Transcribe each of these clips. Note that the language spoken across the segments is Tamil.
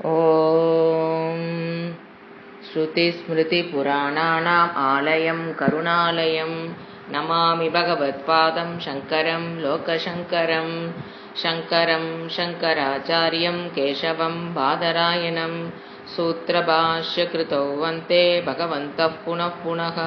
ஓம் ஸ்ருதிஸ்மிருதிபுராணானாம் ஆலயம் கருணாலயம் நமாமி பகவத்பாதம் சங்கரம் லோகசங்கரம் சங்கரம் சங்கராச்சாரியம் கேசவம் பாதராயணம் சூத்ரபாஷ்யகிருதோ வந்தே பகவந்தः புனः புனः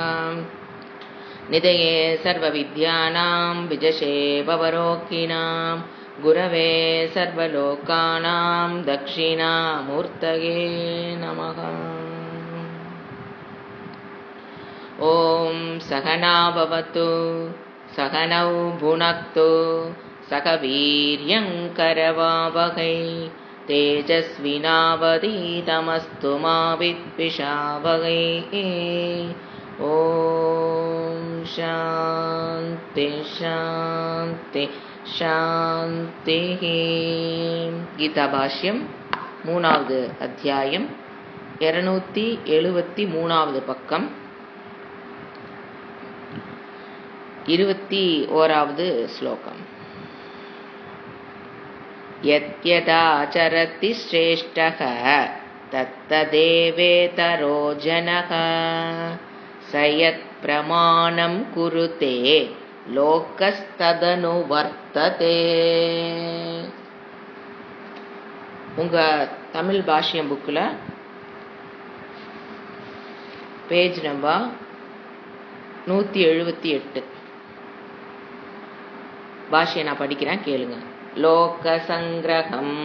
நிதயே சர்வவித்யானாம் விஜஷே பவரோக்கினாம் குரவே சர்வலோகானாம் தக்ஷிணாமூர்த்தயே நமः. ஓம் சகனா பவது சகனௌ புனக்து சக வீர்யங்கரவாவகை தேஜஸ்வினாவதீதமஸ்து மா வித்விஷாவகை. ஓம் சாந்தி சாந்தி சாந்தி. கீதா பாஷ்யம் 3வது அத்தியாயம் 273வது பக்கம் 21வது ஸ்லோகம். யத்யதாசரதி ஸ்ரேஷ்டः தத்ததேவேதரோ ஜனः ச யத் பிரமாணம் குருதே லோகஸ்ததனு வர்த்ததே. உங்க தமிழ் பாஷ்யம் புக்கில் பேஜ் நம்பர் 178 பாஷ்யம் நான் படிக்கிறேன், கேளுங்க. லோக சங்கிரகம்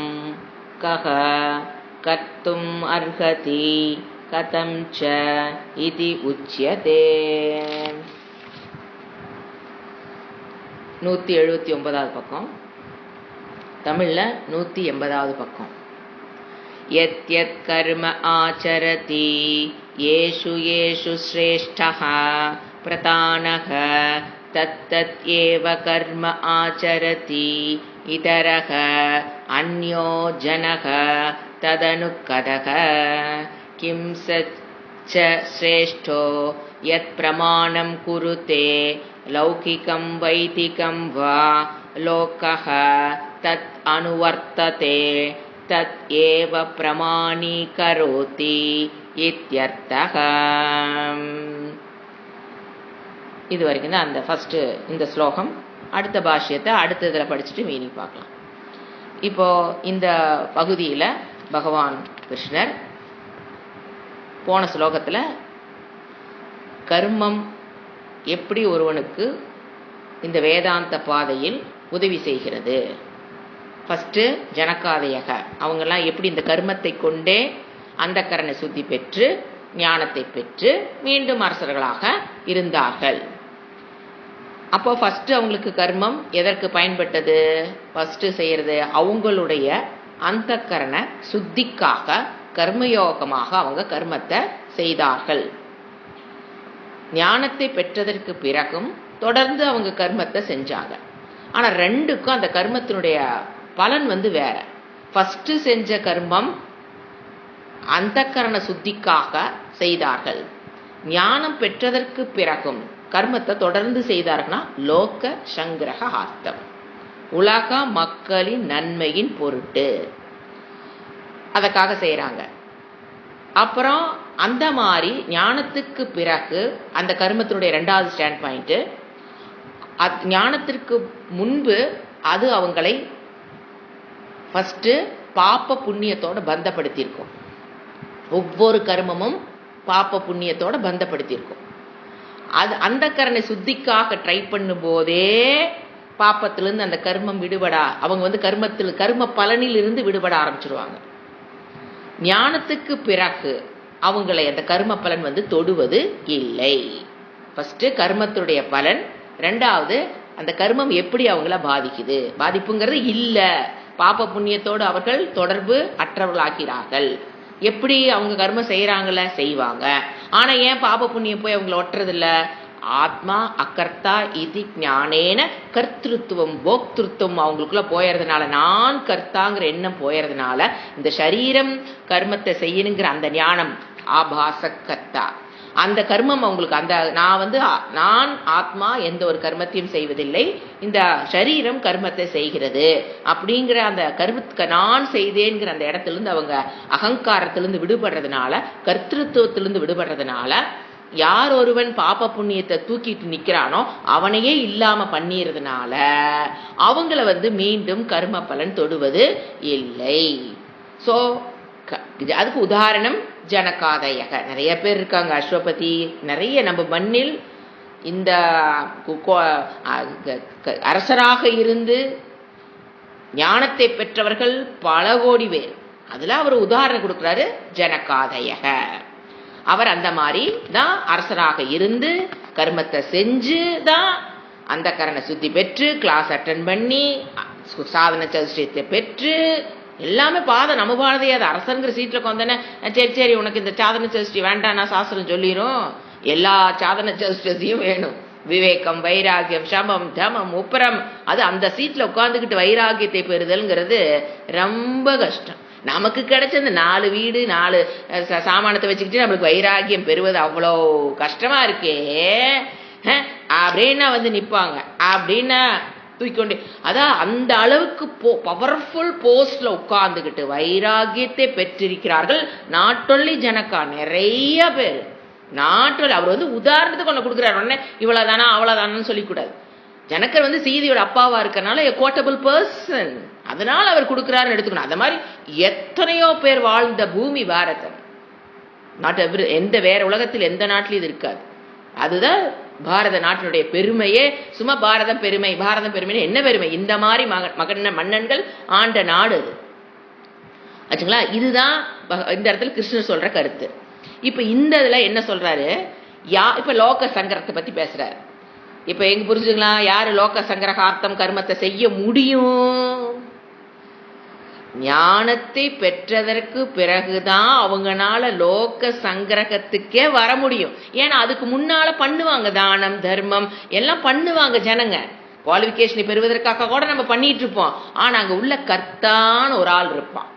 கஹ கர்த்தும் அர்ஹதி கதம் ச இதி உச்யதே. 179வது பக்கம், தமிழ்ல 180வது பக்கம். யத் யத் கர்ம ஆச்சரதி ஏஷு ஏஷு ஸ்ரேஷ்டः பிரதானः தத் தத் ஏவ கர்ம ஆச்சரதி இதரः அன்யோ ஜனः ததனு கதக கிம் ச ஸ்ரேஷ்டோ யத் பிரமாணம் குருதே லௌகிகம் வைதிகம் வா லோகः தத் அனுவர்த்ததே தத் ஏவ பிரமாணீகரோதி இத்யர்த்தः. இது வரைக்கும் தான் அந்த ஃபர்ஸ்ட் இந்த ஸ்லோகம். அடுத்த பாஷ்யத்தை அடுத்த இதில் படிச்சுட்டு மீனிங் பார்க்கலாம். இப்போ இந்த பகுதியில் பகவான் கிருஷ்ணர் போன ஸ்லோகத்தில் கர்மம் எப்படி ஒருவனுக்கு இந்த வேதாந்த பாதையில் உதவி செய்கிறது, ஃபஸ்ட்டு ஜனகாதயக அவங்கெல்லாம் எப்படி இந்த கர்மத்தை கொண்டே அந்த கரணை சுத்தி பெற்று ஞானத்தை பெற்று மீண்டும் அரசர்களாக இருந்தார்கள். அப்போ ஃபஸ்ட்டு அவங்களுக்கு கர்மம் எதற்கு பயன்பட்டது? ஃபஸ்ட்டு செய்கிறது அவங்களுடைய அந்த கரண சுத்திக்காக கர்மயோகமாக அவங்க கர்மத்தை செய்தார்கள். ஞானத்தை பெற்றதற்கு பிறகும் தொடர்ந்து அவங்க கர்மத்தை செஞ்சாங்க. ஆனால் ரெண்டுக்கும் அந்த கர்மத்தினுடைய பலன் வேற. ஃபஸ்ட்டு செஞ்ச கர்மம் அந்த கரண சுத்திக்காக செய்தார்கள். ஞானம் பெற்றதற்கு பிறகும் கர்மத்தை தொடர்ந்து செய்தார்கள்னா லோக சங்கிரக ஆர்த்தம், உலக மக்களின் நன்மையின் பொருட்டு அதற்காக செய்கிறாங்க. அப்புறம் அந்த மாதிரி ஞானத்துக்கு பிறகு அந்த கர்மத்தினுடைய 2வது ஸ்டாண்ட் பாயிண்ட், ஞானத்திற்கு முன்பு அது அவங்களை ஃபஸ்ட்டு பாப்ப புண்ணியத்தோட பந்தப்படுத்தியிருக்கும். ஒவ்வொரு கர்மமும் பாப்ப புண்ணியத்தோட பந்தப்படுத்தியிருக்கும். அது அந்த கரணை சுத்திக்காக ட்ரை பண்ணும் போதே பாப்பத்திலிருந்து அந்த கர்மம் விடுபடா அவங்க கர்ம பலனில் இருந்து விடுபட ஆரம்பிச்சிருவாங்க. ஞானத்துக்கு பிறகு அவங்களை அந்த கர்ம பலன் தொடுவது இல்லை. ஃபர்ஸ்ட் கர்மத்துடைய பலன், 2வது அந்த கர்மம் எப்படி அவங்கள பாதிக்குது, பாதிப்புங்கிறது இல்லை. பாப்ப புண்ணியத்தோடு அவர்கள் தொடர்பு அற்றவர்களாகிறார்கள். எப்படி அவங்க கர்மம் செய்யறாங்கல்ல, செய்வாங்க. ஆனா ஏன் பாப புண்ணியம் போய் அவங்கள ஒட்டுறதில்ல? ஆத்மா அகர்த்தா இது ஞானேன கர்த்திருத்துவம் போக்திருத்துவம் அவங்களுக்குள்ள போயறதுனால, நான் கர்த்தாங்கிற எண்ணம் போயறதுனால இந்த சரீரம் கர்மத்தை செய்யணுங்கிற அந்த ஞானம் ஆபாச கர்த்தா, அந்த கர்மம் அவங்களுக்கு அந்த நான் ஆத்மா எந்த ஒரு கர்மத்தையும் செய்வதில்லை, இந்த சரீரம் கர்மத்தை செய்கிறது அப்படிங்கிற அந்த நான் செய்தேங்கிற அந்த இடத்திலிருந்து அவங்க அகங்காரத்திலிருந்து விடுபடுறதுனால, கர்த்திருவத்திலிருந்து விடுபடுறதுனால, யார் ஒருவன் பாப புண்ணியத்தை தூக்கிட்டு நிக்கிறானோ அவனையே இல்லாம பண்ணிறதுனால அவங்கள மீண்டும் கர்ம பலன் தொடுவது இல்லை. சோ அதுக்கு உதாரணம் ஜனகாதயக. நிறைய பேர் இருக்காங்க, அஸ்வபதி, நிறைய நம்ம மண்ணில் இந்த அரசராக இருந்து ஞானத்தை பெற்றவர்கள் பல கோடி பேர். அதுல அவர் உதாரணம் கொடுக்கிறாரு, ஜனகாதயக. அவர் அந்த மாதிரி தான் அரசராக இருந்து கர்மத்தை செஞ்சு தான் அந்த கரண சுத்தி பெற்று கிளாஸ் அட்டன் பண்ணி சாதன சதுஷ்டயத்தை பெற்று எல்லாமே நம்ம பாரதையே. அது அரசங்கிற சீட்டில் கொண்டன, சரி உனக்கு இந்த சாதன சதுஷ்டி வேண்டாம் நான் சாஸ்திரம் சொல்லிடும், எல்லா சாதன சதுஷ்டியும் வேணும். விவேகம், வைராகியம், சமம், தமம், உப்பரம், அது அந்த சீட்ல உட்கார்ந்துக்கிட்டு வைராகியத்தை பெறுதல்ங்கிறது ரொம்ப கஷ்டம். நமக்கு கிடைச்ச இந்த 4 வீடு 4 சாமானத்தை வச்சுக்கிட்டு நம்மளுக்கு வைராகியம் பெறுவது அவ்வளோ கஷ்டமா இருக்கே அப்படின்னா நிப்பாங்க. அப்படின்னா தூக்கிக்கொண்டு அதான் அந்த அளவுக்கு பவர்ஃபுல் போஸ்ட்ல உட்கார்ந்துக்கிட்டு வைராகியத்தை பெற்றிருக்கிறார்கள். நாட் ஒன்லி ஜனகா, நிறைய பேர். நாட் ஒன்லி அவர் உதாரணத்துக்கு ஒன்று கொடுக்குறாரு, உடனே இவ்வளவுதானா அவ்வளவுதானு சொல்லிக்கூடாது. ஜனகர் சீதையோட அப்பாவா இருக்கனால எ கோட்டபிள் பர்சன், அதனால அவர் கொடுக்கிறாருன்னு எடுத்துக்கணும். அந்த மாதிரி எத்தனையோ பேர் வாழ்ந்த பூமி பாரதம். நாட் எந்த வேற உலகத்தில் எந்த நாட்டிலும் இது இருக்காது. அதுதான் பாரத நாட்டினுடைய பெருமையே. சும்மா பாரதம் பெருமை என்ன பெருமை? இந்த மாதிரி மன்னன்கள் ஆண்ட நாடு அது ஆச்சுங்களா. இதுதான் இந்த இடத்துல கிருஷ்ணர் சொல்ற கருத்து. இப்ப இந்த இதுல என்ன சொல்றாரு, இப்ப லோக சங்கரத்தை பத்தி பேசுறாரு. இப்ப எங்க புரிஞ்சுங்களா, யாரு லோக சங்கரகார்த்தம் கர்மத்தை செய்ய முடியும்? ஞானத்தை பெற்றதற்கு பிறகுதான் அவங்கனால லோக சங்கிரகத்துக்கே வர முடியும். ஏன்னா அதுக்கு முன்னால பண்ணுவாங்க, தானம் தர்மம் எல்லாம் பண்ணுவாங்க ஜனங்க. குவாலிபிகேஷனை பெறுவதற்காக கூட நம்ம பண்ணிட்டு இருப்போம். ஆனா அங்க உள்ள கர்த்தான்னு ஒரு ஆள் இருப்பான்.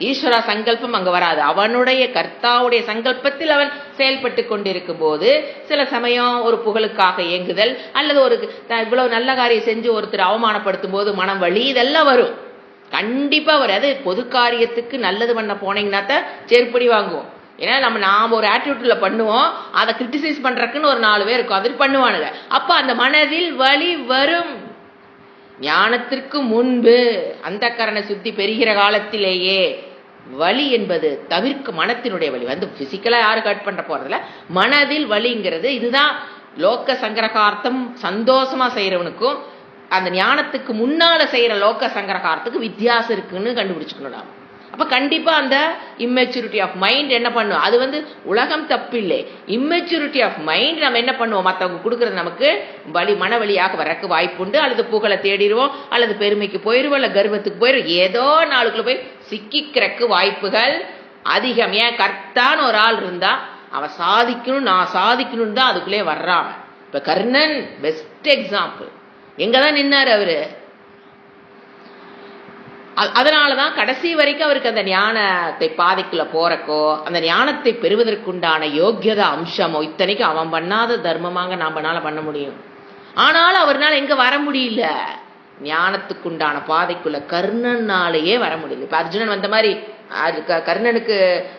ஈஸ்வரா சங்கல்பம் அங்க வராது. அவனுடைய கர்த்தாவுடைய சங்கல்பத்தில் அவன் செயல்பட்டு கொண்டிருக்கும் போது சில சமயம் ஒரு புகழுக்காக இயங்குதல், அல்லது ஒரு இவ்வளவு நல்ல காரியம் செஞ்சு ஒருத்தர் அவமானப்படுத்தும் போது மனம் வலி, இதெல்லாம் வரும். கண்டிப்பா வரும். அது பொது காரியத்துக்கு நல்லது பண்ண போனீங்கன்னா தான் செருப்படி வாங்குவோம். ஏன்னா நாம ஒரு ஆட்டிடியூட்ல பண்ணுவோம், அதை கிரிட்டிசைஸ் பண்றதுக்குன்னு ஒரு 4 பேர் இருக்கும், அது பண்ணுவானுங்க. அப்ப அந்த மனதில் வலி வரும். ஞானத்திற்கு முன்பு அந்த கரண சுத்தி பெறுகிற காலத்திலேயே வலி என்பது தவிர்க்க மனத்தினுடைய வலி பிசிக்கலா யாரும் கட் பண்ற போறதுல மனதில் வலிங்கிறது. இதுதான் லோக சங்கரகார்த்தம் சந்தோஷமா செய்யறவனுக்கும் அந்த ஞானத்துக்கு முன்னால செய்யற லோக சங்கரகாரத்துக்கு வித்தியாசம் இருக்குன்னு கண்டுபிடிச்சுக்கணும் நாம. அப்ப கண்டிப்பா அந்த இம்மெச்சூரிட்டி ஆஃப் மைண்ட் என்ன பண்ணும், அது உலகம் தப்பில்லை. இம்மெச்சூரிட்டி ஆஃப் மைண்ட் நம்ம என்ன பண்ணுவோம், மற்றவங்க கொடுக்கறது நமக்கு மனவழியாக வரக்கு வாய்ப்பு உண்டு. அல்லது புகழை தேடிடுவோம், அல்லது பெருமைக்கு போயிடுவோம், அல்ல கர்வத்துக்கு போயிடுவோம். ஏதோ நாளுக்குள்ள போய் சிக்கிக்கிறக்கு வாய்ப்புகள் அதிகம். ஏன், கர்த்தான்னு ஒரு ஆள் இருந்தா அவன் சாதிக்கணும், நான் சாதிக்கணும் தான் அதுக்குள்ளே வர்றான். இப்ப கர்ணன் பெஸ்ட் எக்ஸாம்பிள். எங்கதான் நின்னாரு அவரு. அதனாலதான் கடைசி வரைக்கும் அவருக்கு அந்த ஞானத்தை பாதைக்குள்ள போறக்கோ அந்த ஞானத்தை பெறுவதற்குண்டான யோக்கியதா அம்சமோ இத்தனைக்கும் அவன் பண்ணாத தர்மமாக நாமனால பண்ண முடியும். ஆனாலும் அவர்னால எங்க வர முடியல, ஞானத்துக்குண்டான பாதைக்குள்ள கர்ணனாலேயே வர முடியல. இப்ப அர்ஜுனன் வந்த மாதிரி கர்ணனுக்கு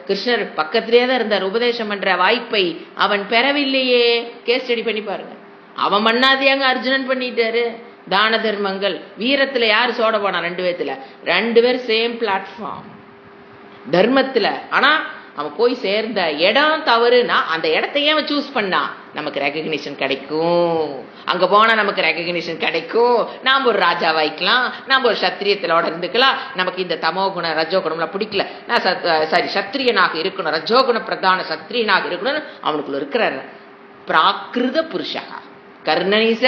கிருஷ்ணர் பக்கத்திலே தான் இருந்தார். உபதேசம் பண்ற வாய்ப்பை அவன் பெறவில்லையே. கேஸ் ஸ்டடி பண்ணி பாருங்க. அவன் பண்ணாதையாங்க அர்ஜுனன் பண்ணிட்டாரு. தான தர்மங்கள், வீரத்துல யாரு சோட போனா, 2 பேர் சேம் பிளாட்ஃபார்ம் தர்மத்துல. ஆனா அவன் போய் சேர்ந்த இடம் தவறுனா அந்த இடத்தையே அவன் சூஸ் பண்ணா நமக்கு ரெகக்னிஷன் கிடைக்கும். அங்க போனா நமக்கு ரெகக்னிஷன் கிடைக்கும். நாம ஒரு ராஜாவாய்க்கலாம், நாம ஒரு சத்திரியத்திலோட இருந்துக்கலாம். நமக்கு இந்த தமோ குணம் ரஜோ குணம்லாம் பிடிக்கல, நான் சத்திரியனாக இருக்கணும், ரஜோகுண பிரதான சத்திரியனாக இருக்கணும்னு அவனுக்குள்ள இருக்கிற பிராகிருத புருஷா. கர்ணனிச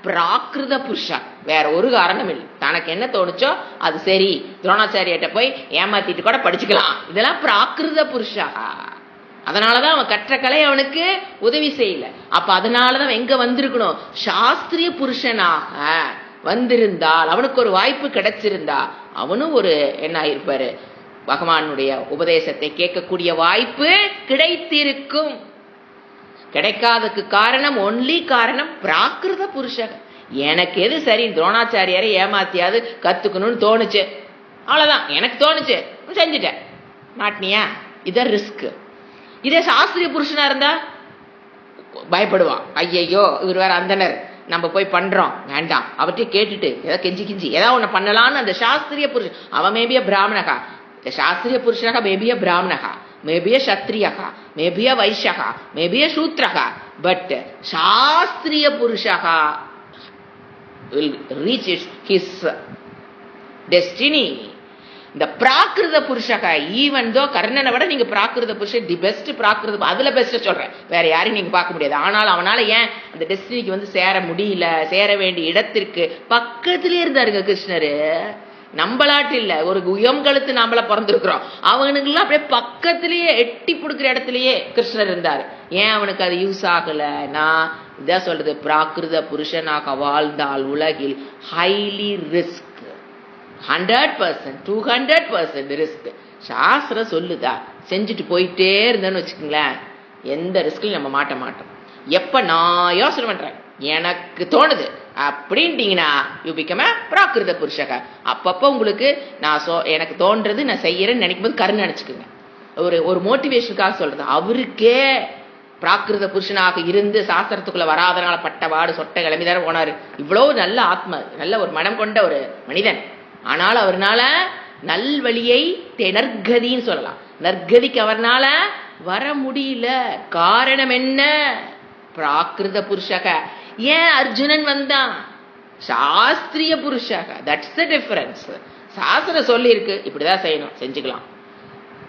பிராகிருத புருஷா, வேற ஒரு காரணம் இல்லை. தனக்கு என்ன தோணுச்சோ அது சரி, துரோணாச்சாரியிட்ட போய் ஏமாத்திட்டு கூட படிச்சுக்கலாம், இதெல்லாம் பிராகிருத புருஷா. அதனாலதான் அவன் கற்ற கலை அவனுக்கு உதவி செய்யல. அப்ப அதனாலதான் எங்க வந்திருக்கணும், சாஸ்திரிய புருஷனாக வந்திருந்தால் அவனுக்கு ஒரு வாய்ப்பு கிடைச்சிருந்தா அவனும் ஒரு என்ன ஆயிருப்பாரு, பகவானுடைய உபதேசத்தை கேட்கக்கூடிய வாய்ப்பு கிடைத்திருக்கும். கிடைக்காததுக்கு காரணம் ஒன்லி காரணம் பிராகிருத புருஷக. எனக்கு எது சரி, துரோணாச்சாரியாரை ஏமாத்தியாவது கத்துக்கணும்னு தோணுச்சு, அவ்வளவுதான். எனக்கு தோணுச்சு, செஞ்சுட்டேன். மாட்டினியா? இத ரிஸ்க். இதே சாஸ்திரிய புருஷனா இருந்தா பயப்படுவான். ஐயையோ இவர் வேற அந்தனர், நம்ம போய் பண்றோம், வேண்டாம். அவர்கிட்ட கேட்டுட்டு ஏதாவது கெஞ்சி கிஞ்சி ஏதாவது ஒண்ணு பண்ணலான்னு அந்த சாஸ்திரிய புருஷன், அவன் மேபிய பிராமணகா, சாஸ்திரிய புருஷனக மேபிய பிராமணகா, மேபிய சத்ரியகா, மேபிய வைஷ்யகா, மேபிய சூத்ரகா, பட் சாஸ்திரிய புருஷகா will reach his destiny. இந்த பிராகிருத புருஷக, ஈவன் தோ கர்ணனை விட நீங்க பிராகிருத புருஷன் தி பெஸ்ட். பிராகிருத அதுல பெஸ்ட் சொல்றேன், வேற யாரையும் நீங்க பார்க்க முடியாது. ஆனாலும் அவனால ஏன் அந்த டெஸ்டினிக்கு வந்து சேர முடியல? சேர வேண்டிய இடத்திற்கு பக்கத்திலே இருந்தாருங்க கிருஷ்ணரு. நம்மளாட்டு இல்ல, ஒரு உயம்கழுத்து நம்மள பிறந்திருக்கிறோம், அவனுக்குலாம் அப்படியே பக்கத்திலேயே எட்டி பிடிக்கிற இடத்துலயே கிருஷ்ணர் இருந்தாரு. ஏன் அவனுக்கு அது யூஸ் ஆகல? நான் இதான் சொல்றது, பிராகிருத புருஷனாக வாழ்ந்தால் உலகில் ஹைலி ரிஸ்க், 100%, 200% ரிஸ்க். சாஸ்திரம் சொல்லுதா, செஞ்சுட்டு போயிட்டே இருந்தேன்னு வச்சுக்கோங்களேன், எந்த ரிஸ்க்லையும் நம்ம மாட்ட மாட்டோம். எப்ப நான் யோசனை பண்றேன், எனக்கு தோணுது அப்படின்ட்டீங்கன்னா யூ பிகம் பிராகிருத புருஷக. அப்பப்ப உங்களுக்கு நான் எனக்கு தோன்றது நான் செய்யறேன்னு நினைக்கும் போது கருணை நினைச்சுக்குங்க. ஒரு மோட்டிவேஷனுக்காக சொல்றது. அவருக்கே பிராகிருத புருஷனாக இருந்து சாஸ்திரத்துக்குள்ள வராதனால பட்டவாடு சொட்ட கிளம்பிதார போனாரு. இவ்வளவு நல்ல ஆத்மா, நல்ல ஒரு மனம் கொண்ட ஒரு மனிதன். ஆனால் அவர்னால நல்வழியை நற்கதின்னு சொல்லலாம், நற்கதிக்கு அவர்னால வர முடியல. காரணம் என்ன? பிராகிருத புருஷக. ஏன் அர்ஜுனன் வந்தான்? சாஸ்திரிய புருஷக. That's the difference. சாஸ்திரம் சொல்லி இருக்கு, இப்படிதான் செய்யணும், செஞ்சுக்கலாம்.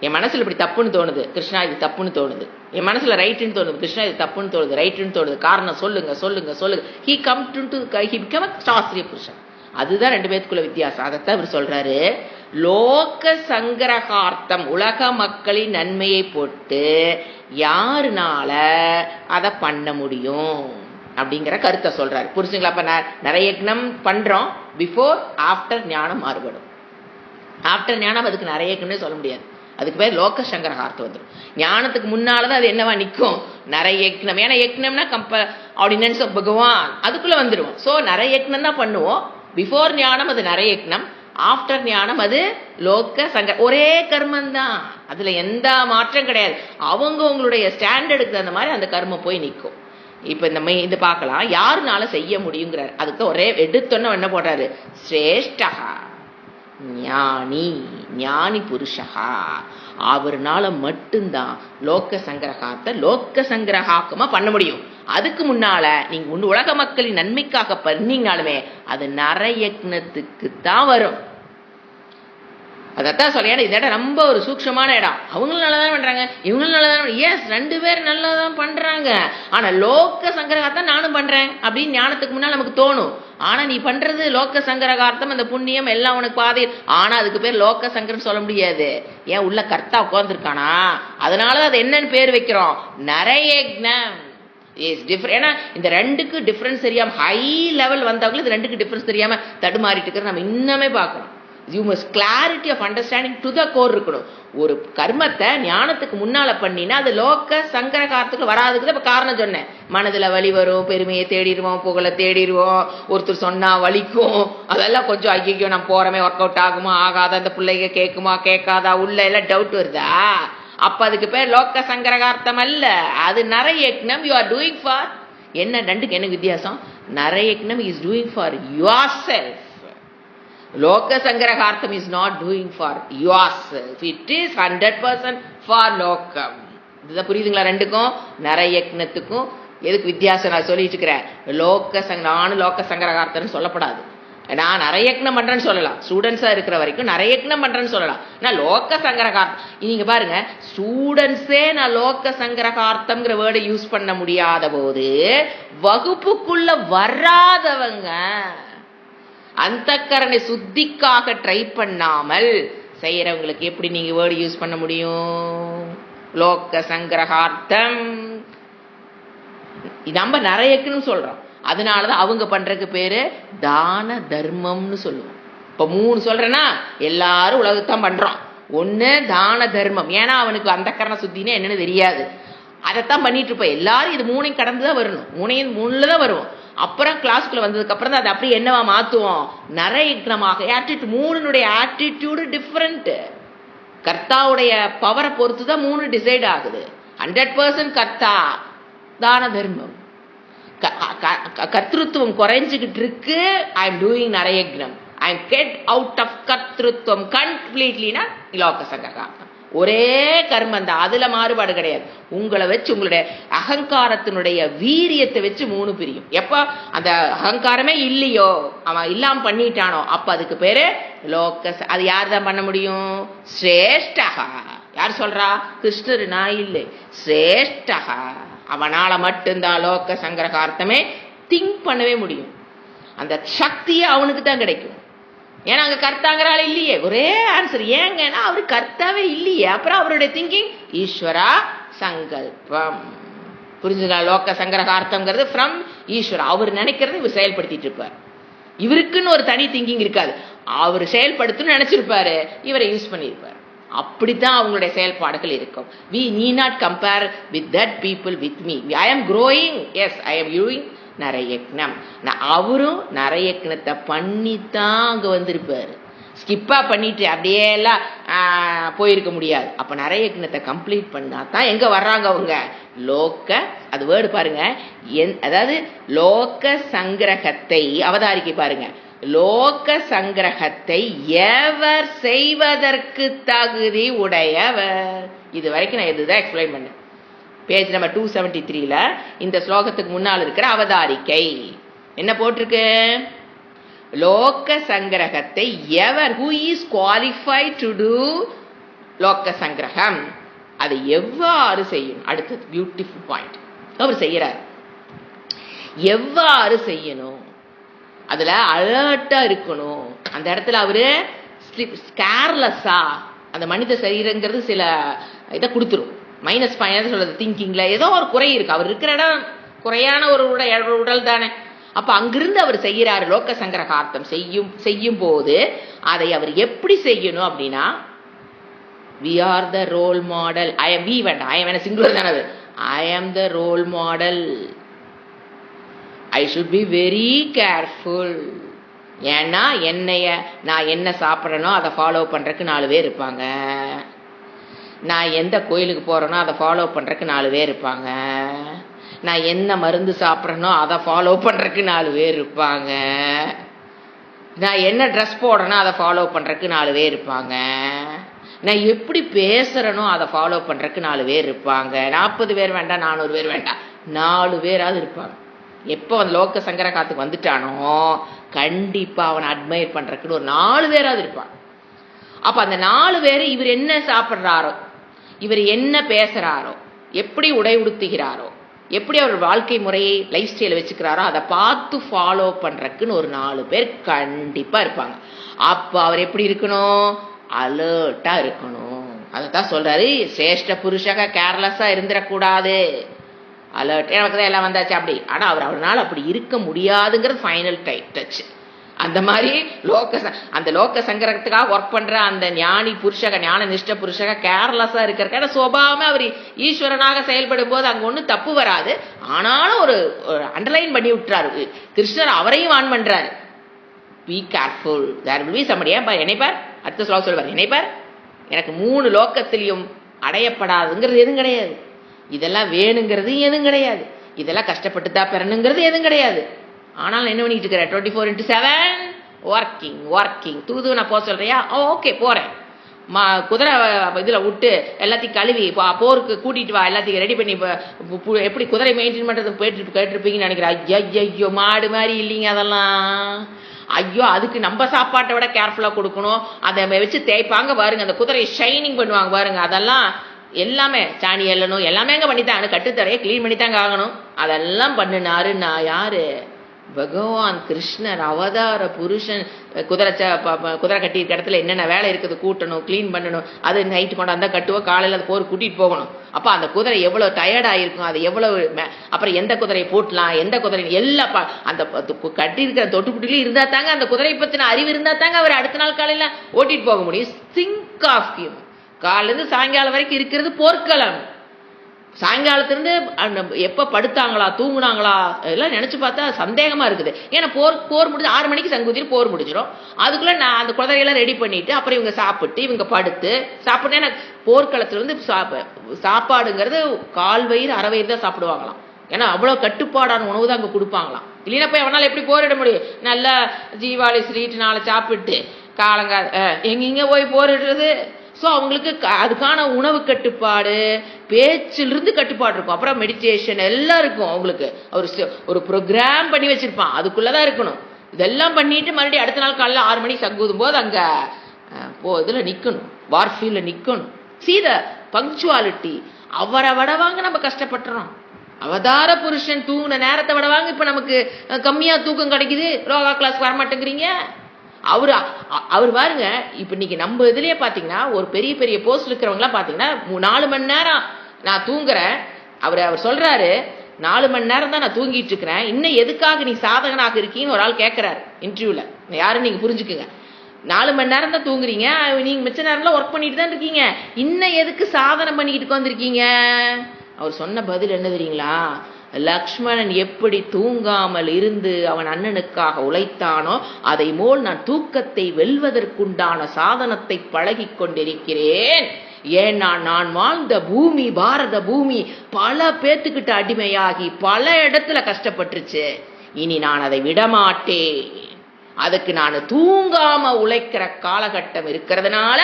என் மனசுல இப்படி தப்புன்னு தோணுது, கிருஷ்ணா இது தப்புன்னு தோணுது. என் மனசுல ரைட்டுன்னு தோணுது, கிருஷ்ணா இது தப்புன்னு தோணுது, ரைட்டுன்னு தோணுது. காரணம் சொல்லுங்க சொல்லுங்க சொல்லுங்க. ஹி பிகம் சாஸ்திரிய புருஷன். அதுதான் ரெண்டு பேத்துக்குள்ள வித்தியாசம். அதைத்தான் இவர் சொல்றாரு. லோக சங்கிரகார்த்தம், உலக மக்களின் நன்மையை போட்டு யாருனால அதை பண்ண முடியும் அப்படிங்கிற கருத்தை சொல்றாரு. புரிச்சுங்களா? அப்ப நிறைய யக்னம் பண்றோம், பிஃபோர் ஆஃப்டர் ஞானம் மாறுபடும். ஆஃப்டர் ஞானம் அதுக்கு நிறைய யக்னம்னே சொல்ல முடியாது, அதுக்கு பேர் லோக சங்கரகார்த்தம் வந்துடும். ஞானத்துக்கு முன்னாலதான் அது என்னவா நிற்கும்? நிறைய யக்னம். ஏன்னா யக்னம்னா ஆர்டினன்ஸ் ஆஃப் பகவான், அதுக்குள்ள வந்துடும். சோ நிறைய யக்னம் தான் பண்ணுவோம். பிஃபோர் ஞானம் அது நிறைய யக்னம், ஆஃப்டர் ஞானம் அது லோக சங்கர. ஒரே கர்மம் தான், அதுல எந்த மாற்றம் கிடையாது. அவங்க உங்களுடைய ஸ்டாண்டர்டுக்கு அந்த மாதிரி அந்த கர்மம் போய் நிற்கும். இப்ப இந்த பார்க்கலாம், யாருனால செய்ய முடியுங்கிறார். அதுக்கு ஒரே எடுத்தோன்னு என்ன போடுறாரு? சிரேஷ்டகா ஞானி, ஞானி புருஷகா. அவர்னால மட்டும்தான் லோக சங்கிரகார்த்த லோக சங்கிரகாக்கமா பண்ண முடியும். அதுக்கு முன்னால நீங்க உலக மக்களின் நன்மைக்காக பண்ணீங்கனாலுமே அது நரயக்னத்துக்கு தான் வரும். அதத்தான் சொல்ல. ஏன்னா இந்த இடம் ரொம்ப ஒரு சூக்ஷமான இடம். அவங்களும் நல்லதான் பண்றாங்க, இவங்களும் நல்லதான். எஸ், ரெண்டு பேரும் நல்லதான் பண்றாங்க. ஆனா லோக சங்கரகார்த்தம் நானும் பண்றேன் அப்படின்னு ஞானத்துக்கு முன்னால் நமக்கு தோணும். ஆனா நீ பண்றது லோக சங்கரகார்த்தம், அந்த புண்ணியம் எல்லாம் உனக்கு பாதை. ஆனா அதுக்கு பேர் லோக சங்கரம் சொல்ல முடியாது. ஏன்? உள்ள கர்த்தா உட்கார்ந்துருக்கானா, அதனாலதான் அது என்னன்னு பேர் வைக்கிறோம், நரயக்னம். ஏன்னா இந்த ரெண்டுக்கு டிஃபரன்ஸ் தெரியாம, ஹை லெவல் வந்தவங்களும் இது ரெண்டுக்கு டிஃபரன்ஸ் தெரியாம தடுமாறிட்டு இருக்கிற நம்ம இன்னமே பார்க்கணும். You must clarity of understanding to the core இருக்கணும். ஒரு கர்மத்தை ஞானத்துக்கு முன்னால பண்ணினா அது லோக சங்கரகாரத்துக்கு வராதுக்கு இப்ப காரணம் சொன்னேன். மனதுல வலி வரும், பெருமையை தேடிடுவோம், புகழை தேடிடுவோம், ஒருத்தர் சொன்னா வலிக்கும், அதெல்லாம் கொஞ்சம் ஐயோ நம்ம போறமே ஒர்க் அவுட் ஆகுமா ஆகாதா, அந்த பிள்ளைங்க கேட்குமா கேட்காதா, உள்ள எல்லாம் டவுட் வருதா, அப்ப அதுக்கு பேர் லோக சங்கரகார்த்தம் அல்ல, அது நரயக்னம். யூ ஆர் டூயிங் ஃபார் என்ன? ரெண்டுக்கு என்ன வித்தியாசம்? நரயக்னம் is doing for yourself. Loka Sangrahartham is not doing for yourself. It is 100% for Lokam. இதுதான் புரியுதுங்களா? ரெண்டுக்கும் நரயக்னத்துக்கும் எதுக்கு வித்தியாசம் நான் சொல்லிட்டு இருக்கிறேன். நானும் லோக சங்கரகார்த்தன்னு சொல்லப்படாது. நான் நரயக்னம் பண்றேன்னு சொல்லலாம், ஸ்டூடெண்ட்ஸா இருக்கிற வரைக்கும் நரயக்னம் பண்றேன்னு சொல்லலாம். நான் லோக சங்கரகார்த்தம், நீங்க பாருங்க, ஸ்டூடெண்ட்ஸே நான் லோக சங்கரகார்த்தம்ங்கிற வேர்டை யூஸ் பண்ண முடியாத போது வகுப்புக்குள்ள வராதவங்க, அந்தக்கரணை சுத்திக்காக ட்ரை பண்ணாமல் செய்யறவங்களுக்கு எப்படி நீங்க வேர்டு யூஸ் பண்ண முடியும்? லோக சங்கரகார்த்தம். நம்ம நரயக்குன்னு சொல்றோம். அதனாலதான் அவங்க பண்றதுக்கு பேரு தான தர்மம்னு சொல்லுவோம். இப்ப 3 சொல்றேன்னா எல்லாரும் உலகத்தான் பண்றோம். ஒண்ணு தான தர்மம், ஏன்னா அவனுக்கு அந்தக்கரண சுத்தினா என்னன்னு தெரியாது. அதைத்தான் பண்ணிட்டு இருப்போம் எல்லாரும். இது மூணையும் கடந்து தான் வரணும், மூணுல தான் வருவோம். அப்புறம் கிளாஸ்க்குள்ள வந்ததுக்கு அப்புறம் தான் அதை அப்படியே என்னவா மாத்துவோம், நரயக்னமாக. மூணுனுடைய ஆட்டிடியூடு டிஃபரெண்ட். கர்த்தாவுடைய பவரை பொறுத்து தான் மூணு டிசைட் ஆகுது. 100% கர்த்தா தான தர்மம், கர்த்திருவம் குறைஞ்சுக்கிட்டு இருக்கு. ஐ எம் டூயிங் நரயக்னம், I am get out of கர்த்திருவம் கம்ப்ளீட்லினா லோக சங்கரார்த்தம். ஒரே கர்மம் தான், அதுல மாறுபாடு கிடையாது. உங்களை வச்சு உங்களுடைய அகங்காரத்தினுடைய வீரியத்தை வச்சு மூணு பிரியும். எப்ப அந்த அகங்காரமே இல்லையோ, அவன் இல்லாம பண்ணிட்டானோ, அப்ப அதுக்கு பேரு லோக. அது யார் தான் பண்ண முடியும்? சிரேஷ்டகா. யார் சொல்றா? கிருஷ்ணர். நான் இல்லை, சிரேஷ்டகா. அவனால மட்டும்தான் லோக சங்கிரகார்த்தமே திங்க் பண்ணவே முடியும். அந்த சக்தியே அவனுக்கு தான் கிடைக்கும். ஏன்னா அங்க கர்த்தாங்கிறாள் இல்லையே. ஒரே ஆன்சர். ஏங்கன்னா அவரு கர்த்தாவே இல்லையே. அப்புறம் அவருடைய திங்கிங் ஈஸ்வரா சங்கல்பம். புரிஞ்சுதா? லோக சங்கிரகார்த்தம்ங்கிறது ஃப்ரம் ஈஸ்வரா. அவர் நினைக்கிறது இவர் செயல்படுத்திட்டு இருப்பார். இவருக்குன்னு ஒரு தனி திங்கிங் இருக்காது. அவர் செயல்படுத்தணும்னு நினைச்சிருப்பாரு, இவரை யூஸ் பண்ணியிருப்பார். அப்படித்தான் அவங்களுடைய செயல்பாடுகள் இருக்கும். we need not compare with that people with me. I am growing, yes, I am doing நரயக்னம். அவரும் நரயக்னத்தை பண்ணித்தான் அங்க வந்திருப்பாரு. ஸ்கிப்பா பண்ணிட்டு அப்படியே எல்லாம் போயிருக்க முடியாது. அப்ப நரயக்னத்தை கம்ப்ளீட் பண்ணா தான் எங்க வர்றாங்க அவங்க லோக. அது வேர்டு பாருங்க, அதாவது லோக சங்கிரகத்தை அவதாரிக்கை பாருங்க. லோக சங்கிரகத்தை எவர் செய்வதற்கு தகுதி உடையவர். இது வரைக்கும் நான் இதுதான் எக்ஸ்பிளைன் பண்ணேன். பேஜ் நம்பர் 273ல இந்த ஸ்லோகத்துக்கு முன்னால் இருக்கிற அவதாரிக்கை என்ன போட்டிருக்கு? லோக சங்கிரகத்தை எவர், who is qualified to do லோக சங்கிரகம், அதை எவ்வாறு செய்யணும். அடுத்தது பியூட்டிஃபுல் பாயிண்ட். அவர் செய்யறார். எவ்வாறு செய்யணும், அதுல அலர்ட்டா இருக்கணும். அந்த இடத்துல அவரு கேர்லெஸ்ஸா, அந்த மனித சரீரங்கிறது சில இதை கொடுத்துரும். மைனஸ் பாயிண்ட் சொல்றது, திங்கிங்ல ஏதோ ஒரு குறை இருக்கு. அவர் இருக்கிற இடம் குறையான ஒரு உடல் தானே. அப்ப அங்கிருந்து அவர் செய்யறாரு லோக சங்கிரகார்த்தம். செய்யும் போது அதை அவர் எப்படி செய்யணும் அப்படின்னா, we are the role model. I am we வேண்டாம், I am என்ன சிங்குலர் தானே. I am the role model. I should be very careful. ஏன்னா நான் என்ன சாப்பிட்றனோ அதை ஃபாலோ பண்றதுக்கு 4 பேர் இருப்பாங்க. நான் எந்த கோயிலுக்கு போறேனோ அதை ஃபாலோ பண்றதுக்கு 4 பேர் இருப்பாங்க. நான் என்ன மருந்து சாப்பிட்றனோ அதை ஃபாலோ பண்றதுக்கு 4 பேர் இருப்பாங்க. நான் என்ன ட்ரெஸ் போடுறேனோ அதை ஃபாலோ பண்றதுக்கு 4 பேர் இருப்பாங்க. நான் எப்படி பேசுறனோ அதை ஃபாலோ பண்றதுக்கு 4 பேர் இருப்பாங்க. 40 பேர் வேண்டாம், 400 பேர் வேண்டாம், 4 பேராவது இருப்பாங்க. எப்போ அந்த லோக சங்கரகாத்துக்கு வந்துட்டானோ கண்டிப்பா அவனை அட்மையர் பண்றதுக்குன்னு ஒரு 4 பேராவது இருப்பான். அப்ப அந்த 4 பேரு இவர் என்ன சாப்பிட்றாரோ, இவர் என்ன பேசுறாரோ, எப்படி உடை உடுத்துகிறாரோ, எப்படி அவர் வாழ்க்கை முறையை லைஃப் ஸ்டைல வச்சுக்கிறாரோ அதை பார்த்து ஃபாலோ பண்றதுக்குன்னு ஒரு 4 பேர் கண்டிப்பா இருப்பாங்க. அப்ப அவர் எப்படி இருக்கணும்? அலர்ட்டா இருக்கணும். அதைத்தான் சொல்றாரு, சிரேஷ்ட புருஷக கேர்லெஸ்ஸா இருந்துடக்கூடாது. அலர்ட். எனக்கு தான் எல்லாம் வந்தாச்சு அப்படி. ஆனா அவரால் அப்படி இருக்க முடியாதுங்கிறது ஃபைனல் டச். அந்த மாதிரி அந்த லோக சங்கரத்துக்காக ஒர்க் பண்ற அந்த ஞானி புருஷக, ஞான நிஷ்ட புருஷக கேர்லெஸ்ஸா இருக்கிற சுபாவமே அவர் ஈஸ்வரனாக செயல்படும் போது அங்க ஒன்றும் தப்பு வராது. ஆனாலும் ஒரு அண்டர்லைன் பண்ணி விட்டுறாரு கிருஷ்ணர். அவரையும் வான் பண்றாரு, be careful, there will be somebody. நினைப்பார், அடுத்த ஸ்லோகம் சொல்வார், நினைப்பார் எனக்கு 3 லோகத்திலையும் அடையப்படாதுங்கிறது எதுவும் கிடையாது. இதெல்லாம் வேணுங்கிறது எதுவும் கிடையாது. இதெல்லாம் கஷ்டப்பட்டு தான் பெறணுங்கிறது எதுவும் கிடையாது. ஆனாலும் என்ன பண்ணிட்டு இருக்கிற 24/7 ஒர்க்கிங். தூது நான் போக சொல்றியா? ஓகே போறேன். குதிரை இதுல விட்டு எல்லாத்தையும் கழுவி போருக்கு கூட்டிட்டு வா, எல்லாத்தையும் ரெடி பண்ணி எப்படி குதிரை மெயின்டைன் பண்றது கேட்டிருப்பீங்கன்னு நினைக்கிறேன். ஐயோ மாடு மாதிரி இல்லைங்க அதெல்லாம். ஐயோ அதுக்கு நம்ம சாப்பாட்டை விட கேர்ஃபுல்லா கொடுக்கணும். அதை வச்சு தேய்ப்பாங்க பாருங்க, அந்த குதிரையை ஷைனிங் பண்ணுவாங்க பாருங்க. அதெல்லாம் எல்லாமே சாணி எல்லணும், எல்லாமே அங்க பண்ணித்தாங்க. கட்டுத்தரையை கிளீன் பண்ணித்தாங்க ஆகணும். அதெல்லாம் பண்ணினாரு. நான் யாரு? பகவான் கிருஷ்ணர் அவதார புருஷன். குதிரை கட்டியிருக்க இடத்துல என்னென்ன வேலை இருக்குது, கூட்டணும், கிளீன் பண்ணணும். அது நைட்டு கொண்டாந்தா கட்டுவோம், காலையில் அது போர் கூட்டிட்டு போகணும். அப்போ அந்த குதிரை எவ்வளவு டயர்ட் ஆயிருக்கும், அது எவ்வளவு. அப்புறம் எந்த குதிரையை போட்டலாம், எந்த குதிரை எல்லா அந்த கட்டியிருக்கிற தொட்டுக்குட்டிலையும் இருந்தா தாங்க, அந்த குதிரையை பத்தின அறிவு இருந்தா தாங்க அவர் அடுத்த நாள் காலையில ஓட்டிட்டு போக முடியும். Think of him. காலிலிருந்து சாயங்காலம் வரைக்கும் இருக்கிறது போர்க்களம். சாயங்காலத்திலிருந்து எப்ப படுத்தாங்களா தூங்குனாங்களா எல்லாம் நினைச்சு பார்த்தா சந்தேகமா இருக்குது. ஏன்னா போர் முடிஞ்சு 6 மணிக்கு சங்குதிரி போர் முடிஞ்சிடும். அதுக்குள்ள நான் அந்த குழந்தையெல்லாம் ரெடி பண்ணிட்டு அப்புறம் இவங்க சாப்பிட்டு இவங்க படுத்து சாப்பிட்டு போர்க்களத்துல இருந்து சாப்பாடுங்கிறது 1/4 வயிறு 1/2 வயிறு தான் சாப்பிடுவாங்களாம். ஏன்னா அவ்வளவு கட்டுப்பாடான உணவு தான் அங்க கொடுப்பாங்களாம். இல்லைன்னா போய் அவனால எப்படி போரிட முடியும்? நல்லா ஜீவாலி ஸ்வீட் நாளை சாப்பிட்டு காலங்கா எங்க போய் போரிடுறது? ஸோ அவங்களுக்கு அதுக்கான உணவு கட்டுப்பாடு, பேச்சிலிருந்து கட்டுப்பாடு இருக்கும். அப்புறம் மெடிடேஷன் எல்லாம் இருக்கும். அவங்களுக்கு ஒரு ப்ரோக்ராம் பண்ணி வச்சிருப்பான், அதுக்குள்ளதான் இருக்கணும். இதெல்லாம் பண்ணிட்டு மறுபடியும் அடுத்த நாள் காலையில் 6 மணிக்கு சங்குதும் போது அங்க இதுல நிக்கணும், வார்ஃபீல்ட்ல நிக்கணும். சீத பங்க்சுவாலிட்டி. அவரை விடவாங்க நம்ம கஷ்டப்பட்டுறோம். அவதார புருஷன் தூங்கின நேரத்தை விடவாங்க இப்ப நமக்கு கம்மியா தூக்கம் கிடைக்குது. Rohgah class வரமாட்டேங்கிறீங்க. அவர் பாருங்க, இப்ப இன்னைக்கு நம்ம இதுலயே பாத்தீங்கன்னா ஒரு பெரிய பெரிய போஸ்ட் இருக்கிறவங்க எல்லாம் பாத்தீங்கன்னா 4 மணி நேரம் நான் தூங்குறேன். அவர் சொல்றாரு 4 மணி நேரம் தான் நான் தூங்கிட்டு இருக்கிறேன், இன்னும் எதுக்காக நீ சாதகனாக இருக்கீங்கன்னு ஒரு ஆள் கேட்கிறாரு இன்டர்வியூல. யாரும் நீங்க புரிஞ்சுக்குங்க. 4 மணி நேரம் தான் தூங்குறீங்க, நீங்க மிச்ச நேரம்லாம் ஒர்க் பண்ணிட்டு தான் இருக்கீங்க, இன்னும் எதுக்கு சாதனை பண்ணிக்கிட்டு உட்காந்துருக்கீங்க? அவர் சொன்ன பதில் என்ன தெரியுங்களா? லக்ஷ்மணன் எப்படி தூங்காமல் இருந்து அவன் அண்ணனுக்காக உழைத்தானோ அதை போல் நான் தூக்கத்தை வெல்வதற்குண்டான சாதனத்தை பழகி கொண்டிருக்கிறேன். ஏன்னா நான் வாழ்ந்த பூமி பாரத பூமி பல பேத்துக்கிட்ட அடிமையாகி பல இடத்துல கஷ்டப்பட்டுருச்சு. இனி நான் அதை விடமாட்டேன். அதுக்கு நான் தூங்காம உழைக்கிற காலகட்டம் இருக்கிறதுனால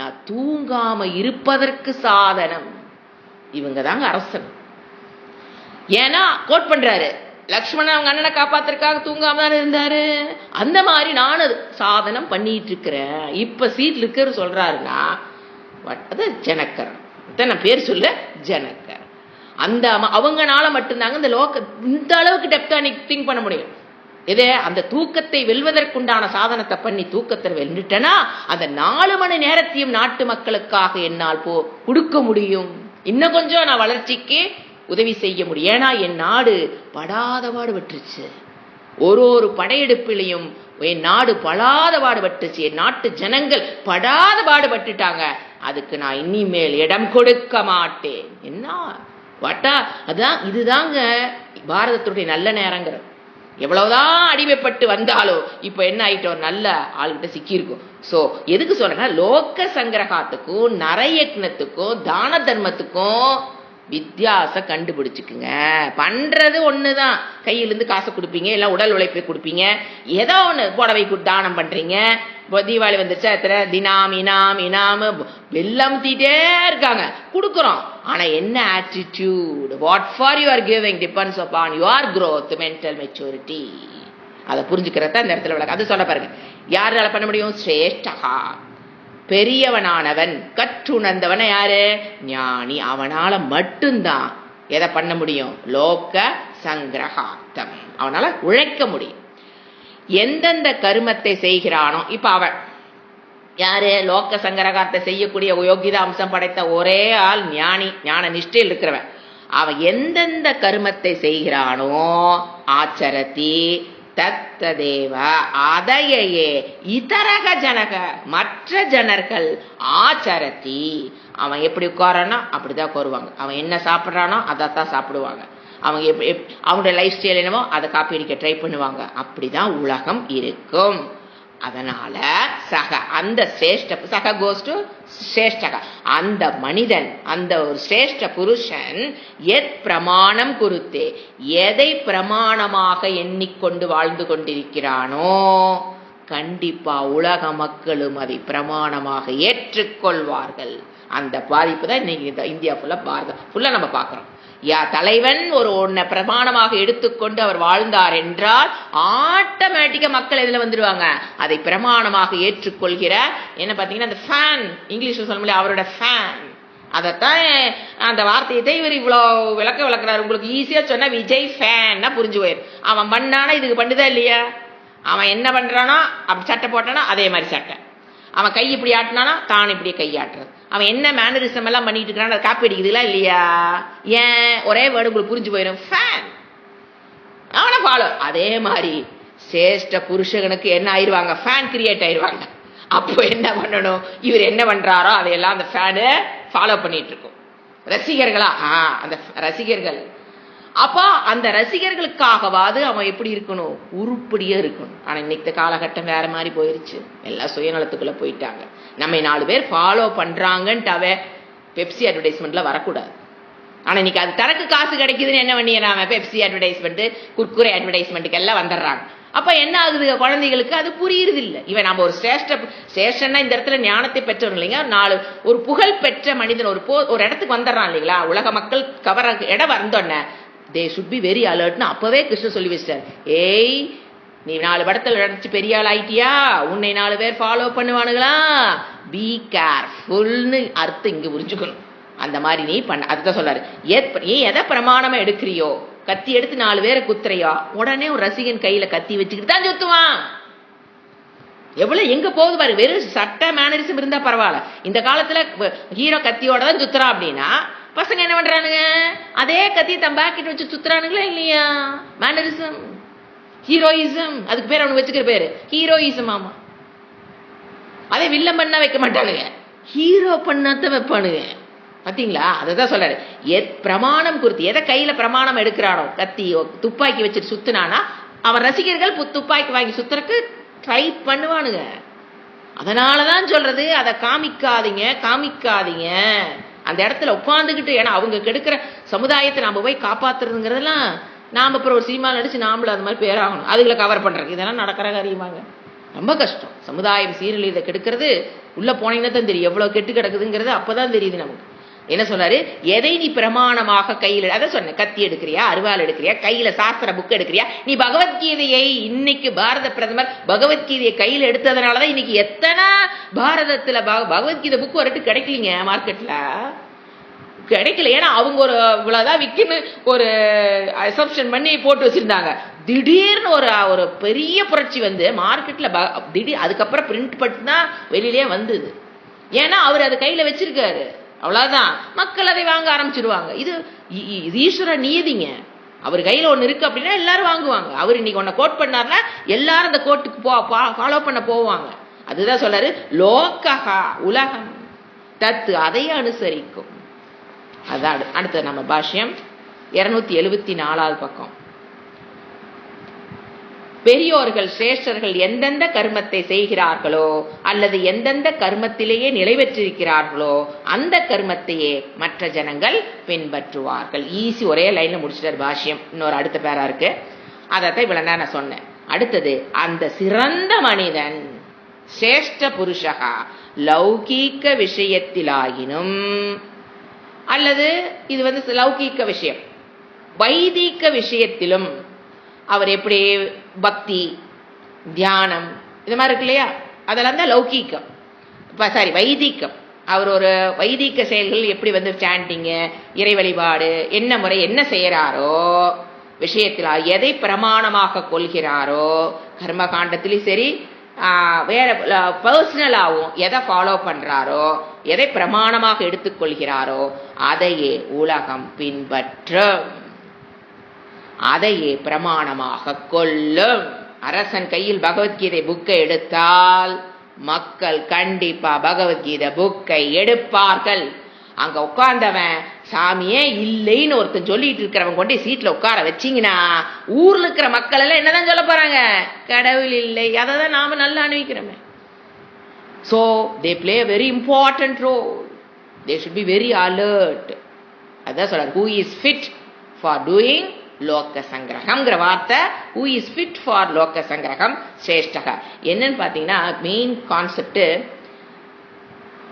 நான் தூங்காம இருப்பதற்கு சாதனம் இவங்க தாங்க அரசன். ஏன்னா கோட் பண்றாரு, லக்ஷ்மணன் அவங்க அண்ணனை காப்பாத்துறதுக்காக தூங்காம தான் இருந்தாரு. அந்த மாதிரி நான் அது சாதனம் பண்ணிட்டு இருக்கிறேன். இப்ப சீட்ல இருக்கிற சொல்றாருன்னா அது ஜனக்கர். நான் பேர் சொல்ல ஜனக்கர். அந்த அவங்கனால மட்டும்தாங்க இந்த இந்த அளவுக்கு டெப்தா திங்க் பண்ண முடியும். இதே அந்த தூக்கத்தை வெல்வதற்குண்டான சாதனத்தை பண்ணி தூக்கத்தை வெல்லுட்டேன்னா அந்த 4 மணி நேரத்தையும் நாட்டு மக்களுக்காக என்னால் கொடுக்க முடியும். இன்னும் கொஞ்சம் நான் வளர்ச்சிக்கு உதவி செய்ய முடியும். ஏன்னா என் நாடு படாத பாடுபட்டுருச்சு. ஒரு படையெடுப்பிலையும் என் நாடு படாத பாடுபட்டுச்சு. என் நாட்டு ஜனங்கள் படாத பாடுபட்டுட்டாங்க. அதுக்கு நான் இனிமேல் இடம் கொடுக்க மாட்டேன். என்ன வட்டா அதான் இதுதாங்க பாரதத்துடைய நல்ல நேரங்கிறது. எவ்வளவுதான் அடிமைப்பட்டு வந்தாலும் இப்ப என்ன ஆயிட்டோம், நல்ல ஆள்கிட்ட சிக்கியிருக்கும். சோ எதுக்கு சொல்றேன்னா லோக சங்கிரகத்துக்கும் நரயக்னத்துக்கும் தான தர்மத்துக்கும் வித்தியாச கண்டுபிடிச்சுக்குங்க. பண்றது ஒண்ணுதான். கையிலிருந்து காசு கொடுப்பீங்க, எல்லாம் உடல் உழைப்பை கொடுப்பீங்க, ஏதோ ஒண்ணு புடவை தானம் பண்றீங்க. தீபாவளி வந்துருச்சா எத்தனை தினாம் இனாம் இனாம வெள்ளம் தீட்டே இருக்காங்க, கொடுக்குறோம். ஆனா என்ன attitude, what for you are giving depends upon your growth, mental maturity. அதை புரிஞ்சுக்கிறத இந்த இடத்துல விளக்கு. அது சொல்ல பாருங்க, யாரால பண்ண முடியும்? சிரேஷ்டகா, பெரியவனானவன், கற்றுணர்ந்தவன யாரு? ஞானி. அவனால மட்டும்தான் எதை பண்ண முடியும்? லோக சங்கிரகார்த்தம். அவனால உழைக்க முடியும். எந்தெந்த கருமத்தை செய்கிறானோ, இப்ப அவன் யாரு? லோக சங்கிரகார்த்தை செய்யக்கூடிய யோகிதா அம்சம் படைத்த ஒரே ஆள் ஞானி, ஞான நிஷ்டையில் இருக்கிறவன். அவன் எந்தெந்த கருமத்தை செய்கிறானோ ஆச்சரதி தத்ததேவ அதையே இதரக ஜனக மற்ற ஜனர்கள் ஆச்சரதி. அவன் எப்படி உட்காரானோ அப்படிதான் உட்காருவாங்க. அவன் என்ன சாப்பிட்றானோ அதைத்தான் சாப்பிடுவாங்க. அவங்க அவங்களுடைய லைஃப் ஸ்டைல் என்னமோ அதை காப்பி அடிக்க ட்ரை பண்ணுவாங்க. அப்படிதான் உலகம் இருக்கும். அதனால அந்த சக கோஷ்டு சிரேஷ்டக, அந்த மனிதன், அந்த ஒரு சிரேஷ்ட புருஷன் எத் பிரமாணம் குறித்தே, எதை பிரமாணமாக எண்ணிக்கொண்டு வாழ்ந்து கொண்டிருக்கிறானோ கண்டிப்பா உலக மக்களும் அதை பிரமாணமாக ஏற்றுக்கொள்வார்கள். அந்த பாதிப்பு தான் இன்னைக்கு இந்தியா ஃபுல்லா பாரதம் ஃபுல்லா நம்ம பார்க்கிறோம். தலைவன் ஒரு ஒன்ன பிரமாணமாக எடுத்துக்கொண்டு அவர் வாழ்ந்தார் என்றால் ஆட்டோமேட்டிக்கா மக்கள் எதுல வந்துடுவாங்க? அதை பிரமாணமாக ஏற்றுக்கொள்கிற என்ன பாத்தீங்கன்னா அந்த ஃபேன், இங்கிலீஷ்ல சொல்ல முடியாது, அவரோட ஃபேன். அதத்தான் அந்த வார்த்தையை இவர் இவ்வளவு விளக்குறாரு. உங்களுக்கு ஈஸியா சொன்னா விஜய் ஃபேன்னா புரிஞ்சு போயிரு. அவன் பண்ணானா இதுக்கு பண்ணுதா இல்லையா? அவன் என்ன பண்றானோ அப்படி சட்டை போட்டானா அதே மாதிரி சட்டை. அவன் கை இப்படி ஆட்டினானா தான் இப்படியே கை ஆட்டுறது. அவன் என்ன மேனரிசம் எல்லாம் பண்ணிட்டு இருக்கிறான், அதை காப்பி அடிக்குதுங்களா இல்லையா? ஏன்? ஒரே வேர்டு உங்களுக்கு புரிஞ்சு போயிடும், ஃபேன். அவனை ஃபாலோ. அதே மாதிரி சேஷ்ட புருஷனுக்கு என்ன ஆயிடுவாங்க? ஃபேன் கிரியேட் ஆயிடுவாங்க. அப்போ என்ன பண்ணணும்? இவர் என்ன பண்றாரோ அதையெல்லாம் அந்த ஃபேனு ஃபாலோ பண்ணிட்டு இருக்கும். ரசிகர்களா? அந்த ரசிகர்கள். அப்ப அந்த ரசிகர்களுக்காகவாது அவன் எப்படி இருக்கணும்? உருப்படியா இருக்கணும். ஆனா இன்னைக்கு காலகட்டம் வேற மாதிரி போயிருச்சு. எல்லாம் சுயநலத்துக்குள்ள போயிட்டாங்க. நம்ம 4 பேர் ஃபாலோ பண்றாங்கன்ட்டு பெப்சி அட்வர்டைஸ்மெண்ட்ல வரக்கூடாது. ஆனா இன்னைக்கு அது தனக்கு காசு கிடைக்குதுன்னு என்ன பண்ணிடுறாங்க? பெப்சி அட்வர்டைஸ்மெண்ட், குர்குரே அட்வர்டைஸ்மெண்ட்டுக்கு எல்லாம் வந்துடுறாங்க. அப்ப என்ன ஆகுது? குழந்தைகளுக்கு அது புரியுறது இல்லை. இவன் நம்ம ஒரு சேஷ்டன்னா இந்த இடத்துல ஞானத்தை பெற்றவங்க இல்லைங்க, ஒரு புகழ் பெற்ற மனிதன் ஒரு இடத்துக்கு வந்துடுறான் இல்லைங்களா? உலக மக்கள் கவர இடம் வந்தோன்ன தே ஷுட் பி வெரி அலர்ட்னு அப்பவே கிருஷ்ணன் சொல்லி வச்சிட்டார். ஏய், நீ 4 படத்தில் நடிச்சு பெரிய ஆள் ஆயிட்டியா, உன்னை 4 பேர் ஃபாலோ பண்ணுவானுங்களா, பி கேர்ஃபுல்னு அர்த்தம் இங்க புரிஞ்சுக்கணும். அந்த மாதிரி நீ பண்ண. அதுதான் சொல்றாரு. நீ எதை பிரமாணமா எடுக்கிறியோ, கத்தி எடுத்து 4 பேரை குத்துறையோ, உடனே ஒரு ரசிகன் கையில கத்தி வச்சுக்கிட்டு தான் சுத்துவான். எவ்வளவு எங்க போகுது பாரு. வெறும் சட்ட மேனரிசம் இருந்தா பரவாயில்ல. இந்த காலத்துல ஹீரோ கத்தியோட தான் சுத்துறான் அப்படின்னா பசங்க என்ன பண்றானுங்க? அதே கத்தி தன் பாக்கெட் வச்சு சுத்துறானுங்களா இல்லையா? மேனரிசம், ஹீரோயிசம், அதுக்கு பேர் அவனுக்கு வச்சுக்கிற பேரு ஹீரோயிசம். ஆமா, அதே வில்லம் பண்ணா வைக்க மாட்டானுங்க, ஹீரோ பண்ணாதான் வைப்பானுங்க. பாத்தீங்களா? அததான் சொல்றாரு. பிரமாணம் குறித்து எதை கையில பிரமாணம் எடுக்கிறானோ, கத்தி துப்பாக்கி வச்சுட்டு சுத்துனானா அவன் ரசிகர்கள் துப்பாக்கி வாங்கி சுத்துறதுக்கு ட்ரை பண்ணுவானுங்க. அதனாலதான் சொல்றது, அதை காமிக்காதீங்க. அந்த இடத்துல உட்காந்துக்கிட்டு, ஏன்னா அவங்க கெடுக்கிற சமுதாயத்தை நாம போய் காப்பாத்துறதுங்கிறதெல்லாம் நாம அப்புறம் ஒரு சினிமா நடிச்சு நாமளும் அது மாதிரி பேராகணும், அதுகளை கவர் பண்றது, இதெல்லாம் நடக்கிற காரியமாங்க. ரொம்ப கஷ்டம். சமுதாயம் சீரழிதை கெடுக்கிறது உள்ள போனீங்கன்னா தான் தெரியும் எவ்வளவு கெட்டு கிடக்குதுங்கிறது. அப்பதான் தெரியுது நமக்கு. என்ன சொல்றாரு? எதை நீ பிரமாணமாக கையில், அதை சொன்ன, கத்தி எடுக்கிறியா, அருவாள் எடுக்கிறியா, கையில சாஸ்திர புக் எடுக்கிறியா, நீ பகவத்கீதையை, இன்னைக்கு பாரத பிரதமர் பகவத்கீதையை கையில் எடுத்ததுனாலதான் இன்னைக்கு எத்தனை பாரதத்துல பகவத்கீதை புக் வரட்டு கிடைக்கலீங்க, மார்க்கெட்ல கிடைக்கல. ஏன்னா அவங்க ஒரு இவ்வளவுதான் விற்குன்னு ஒரு அசப்ஷன் பண்ணி போட்டு வச்சிருந்தாங்க. திடீர்னு ஒரு பெரிய புரட்சி வந்து மார்க்கெட்ல அதுக்கப்புறம் பிரிண்ட் பட்டு தான் வெளியிலே வந்தது. ஏன்னா அவர் அதை கையில வச்சிருக்காரு, அவ்வளவுதான். மக்கள் அதை வாங்க ஆரம்பிச்சிருவாங்க. இது ஈஸ்வர நியதிங்க. அவர் கையில ஒண்ணு இருக்கு அப்படின்னா எல்லாரும் வாங்குவாங்க. அவர் இன்னைக்கு ஒன்ன கோட் பண்ணார்னா எல்லாரும் அந்த கோட்டுக்கு ஃபாலோ பண்ண போவாங்க. அதுதான் சொல்றாரு, லோகஹா, உலகம், தத்து, அதை அனுசரிக்கும். அதான் அடுத்தது நம்ம பாஷ்யம் 274வது பக்கம். பெரியோர்கள் சிரேஷ்டர்கள் எந்தெந்த கர்மத்தை செய்கிறார்களோ அல்லது எந்தெந்த கர்மத்திலேயே நிலை பெற்றிருக்கிறார்களோ அந்த கர்மத்தையே மற்ற ஜனங்கள் பின்பற்றுவார்கள். ஈஸி, ஒரே லைன்ல முடிச்சிட்டார் பாஷ்யம். இன்னொரு அடுத்த பேரா இருக்கு, அதைத்தான் இவ்வளவு நேரம் நான் சொன்னேன். அடுத்தது, அந்த சிறந்த மனிதன் சிரேஷ்ட புருஷகா லௌகீக விஷயத்திலாயினும், அல்லது இது வந்து லௌகீக விஷயம், வைதிக விஷயத்திலும் அவர் எப்படி பக்தி, தியானம், இது மாதிரி இருக்கு இல்லையா, அதெல்லாம் தான் லௌகீகம். வைதிகம். அவர் ஒரு வைதிக செயல்கள் எப்படி வந்து சாண்டிங்கு, இறை வழிபாடு, என்ன முறை என்ன செய்யறாரோ விஷயத்தில், எதை பிரமாணமாக கொள்கிறாரோ, கர்மகாண்டத்திலும் சரி வேற பர்சனலாகவும் எதை ஃபாலோ பண்றாரோ, எதை பிரமாணமாக எடுத்துக்கொள்கிறாரோ அதையே உலகம் பின்பற்றும், அதையே பிரமாணமாக கொள்ளும். அரசன் கையில் பகவத்கீதை புக்கை எடுத்தால் மக்கள் கண்டிப்பா பகவத்கீதை புக்கை எடுப்பார்கள். அங்க உட்கார்ந்தவன் சாமியே இல்லைன்னு ஒருத்தன் சொல்லிட்டு இருக்கிறவன் கொண்டு சீட்ல உட்கார வச்சிங்கன்னா ஊர்ல இருக்கிற மக்கள் எல்லாம் என்னதான் சொல்ல போறாங்க? கடவுள் இல்லை. அதை தான் நாம நல்லா அனுபவிக்கிறோமே. So they play a very important role. They should be very alert. அதான் சொல்றாரு, who is fit for doing லோக சங்கிரகம்ங்கிற வார்த்தை, who is fit for லோக சங்கிரகம் சிரேஷ்டக. என்னன்னு பாத்தீங்கன்னா main concept,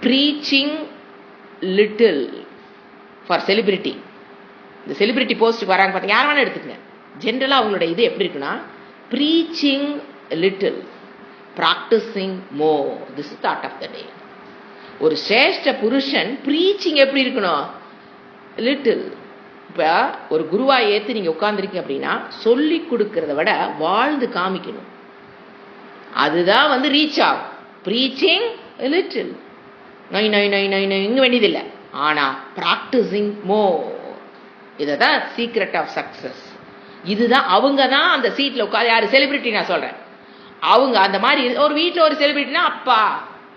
preaching little for celebrity. இந்த செலிபிரிட்டி போஸ்ட்டுக்கு வராங்க பார்த்தீங்க, யார் வேணா எடுத்துக்கங்க. ஜென்ரலா அவங்களோட இது எப்படி இருக்குன்னா, preaching little, practising more. This is thought of the day. ஒரு சிரேஷ்ட புருஷன் ப்ரீச்சிங் எப்படி இருக்கணும்? லிட்டில். இப்ப ஒரு குருவா ஏத்து நீங்க உட்கார்ந்துருக்கீங்க அப்படின்னா சொல்லி கொடுக்கறத விட வாழ்ந்து காமிக்கணும். அதுதான் வந்து ரீச் ஆகும். ப்ரீச்சிங் லிட்டில், நை நை நை நை நை இங்க வேண்டியதில்லை. ஆனா பிராக்டிசிங் மோர், இதுதான் சீக்ரெட் ஆஃப் சக்சஸ். இதுதான் அவங்க தான் அந்த சீட்ல உட்காந்து, யாரு செலிபிரிட்டி நான் சொல்றேன், அவங்க அந்த மாதிரி. ஒரு வீட்டுல ஒரு செலிபிரிட்டினா அப்பா,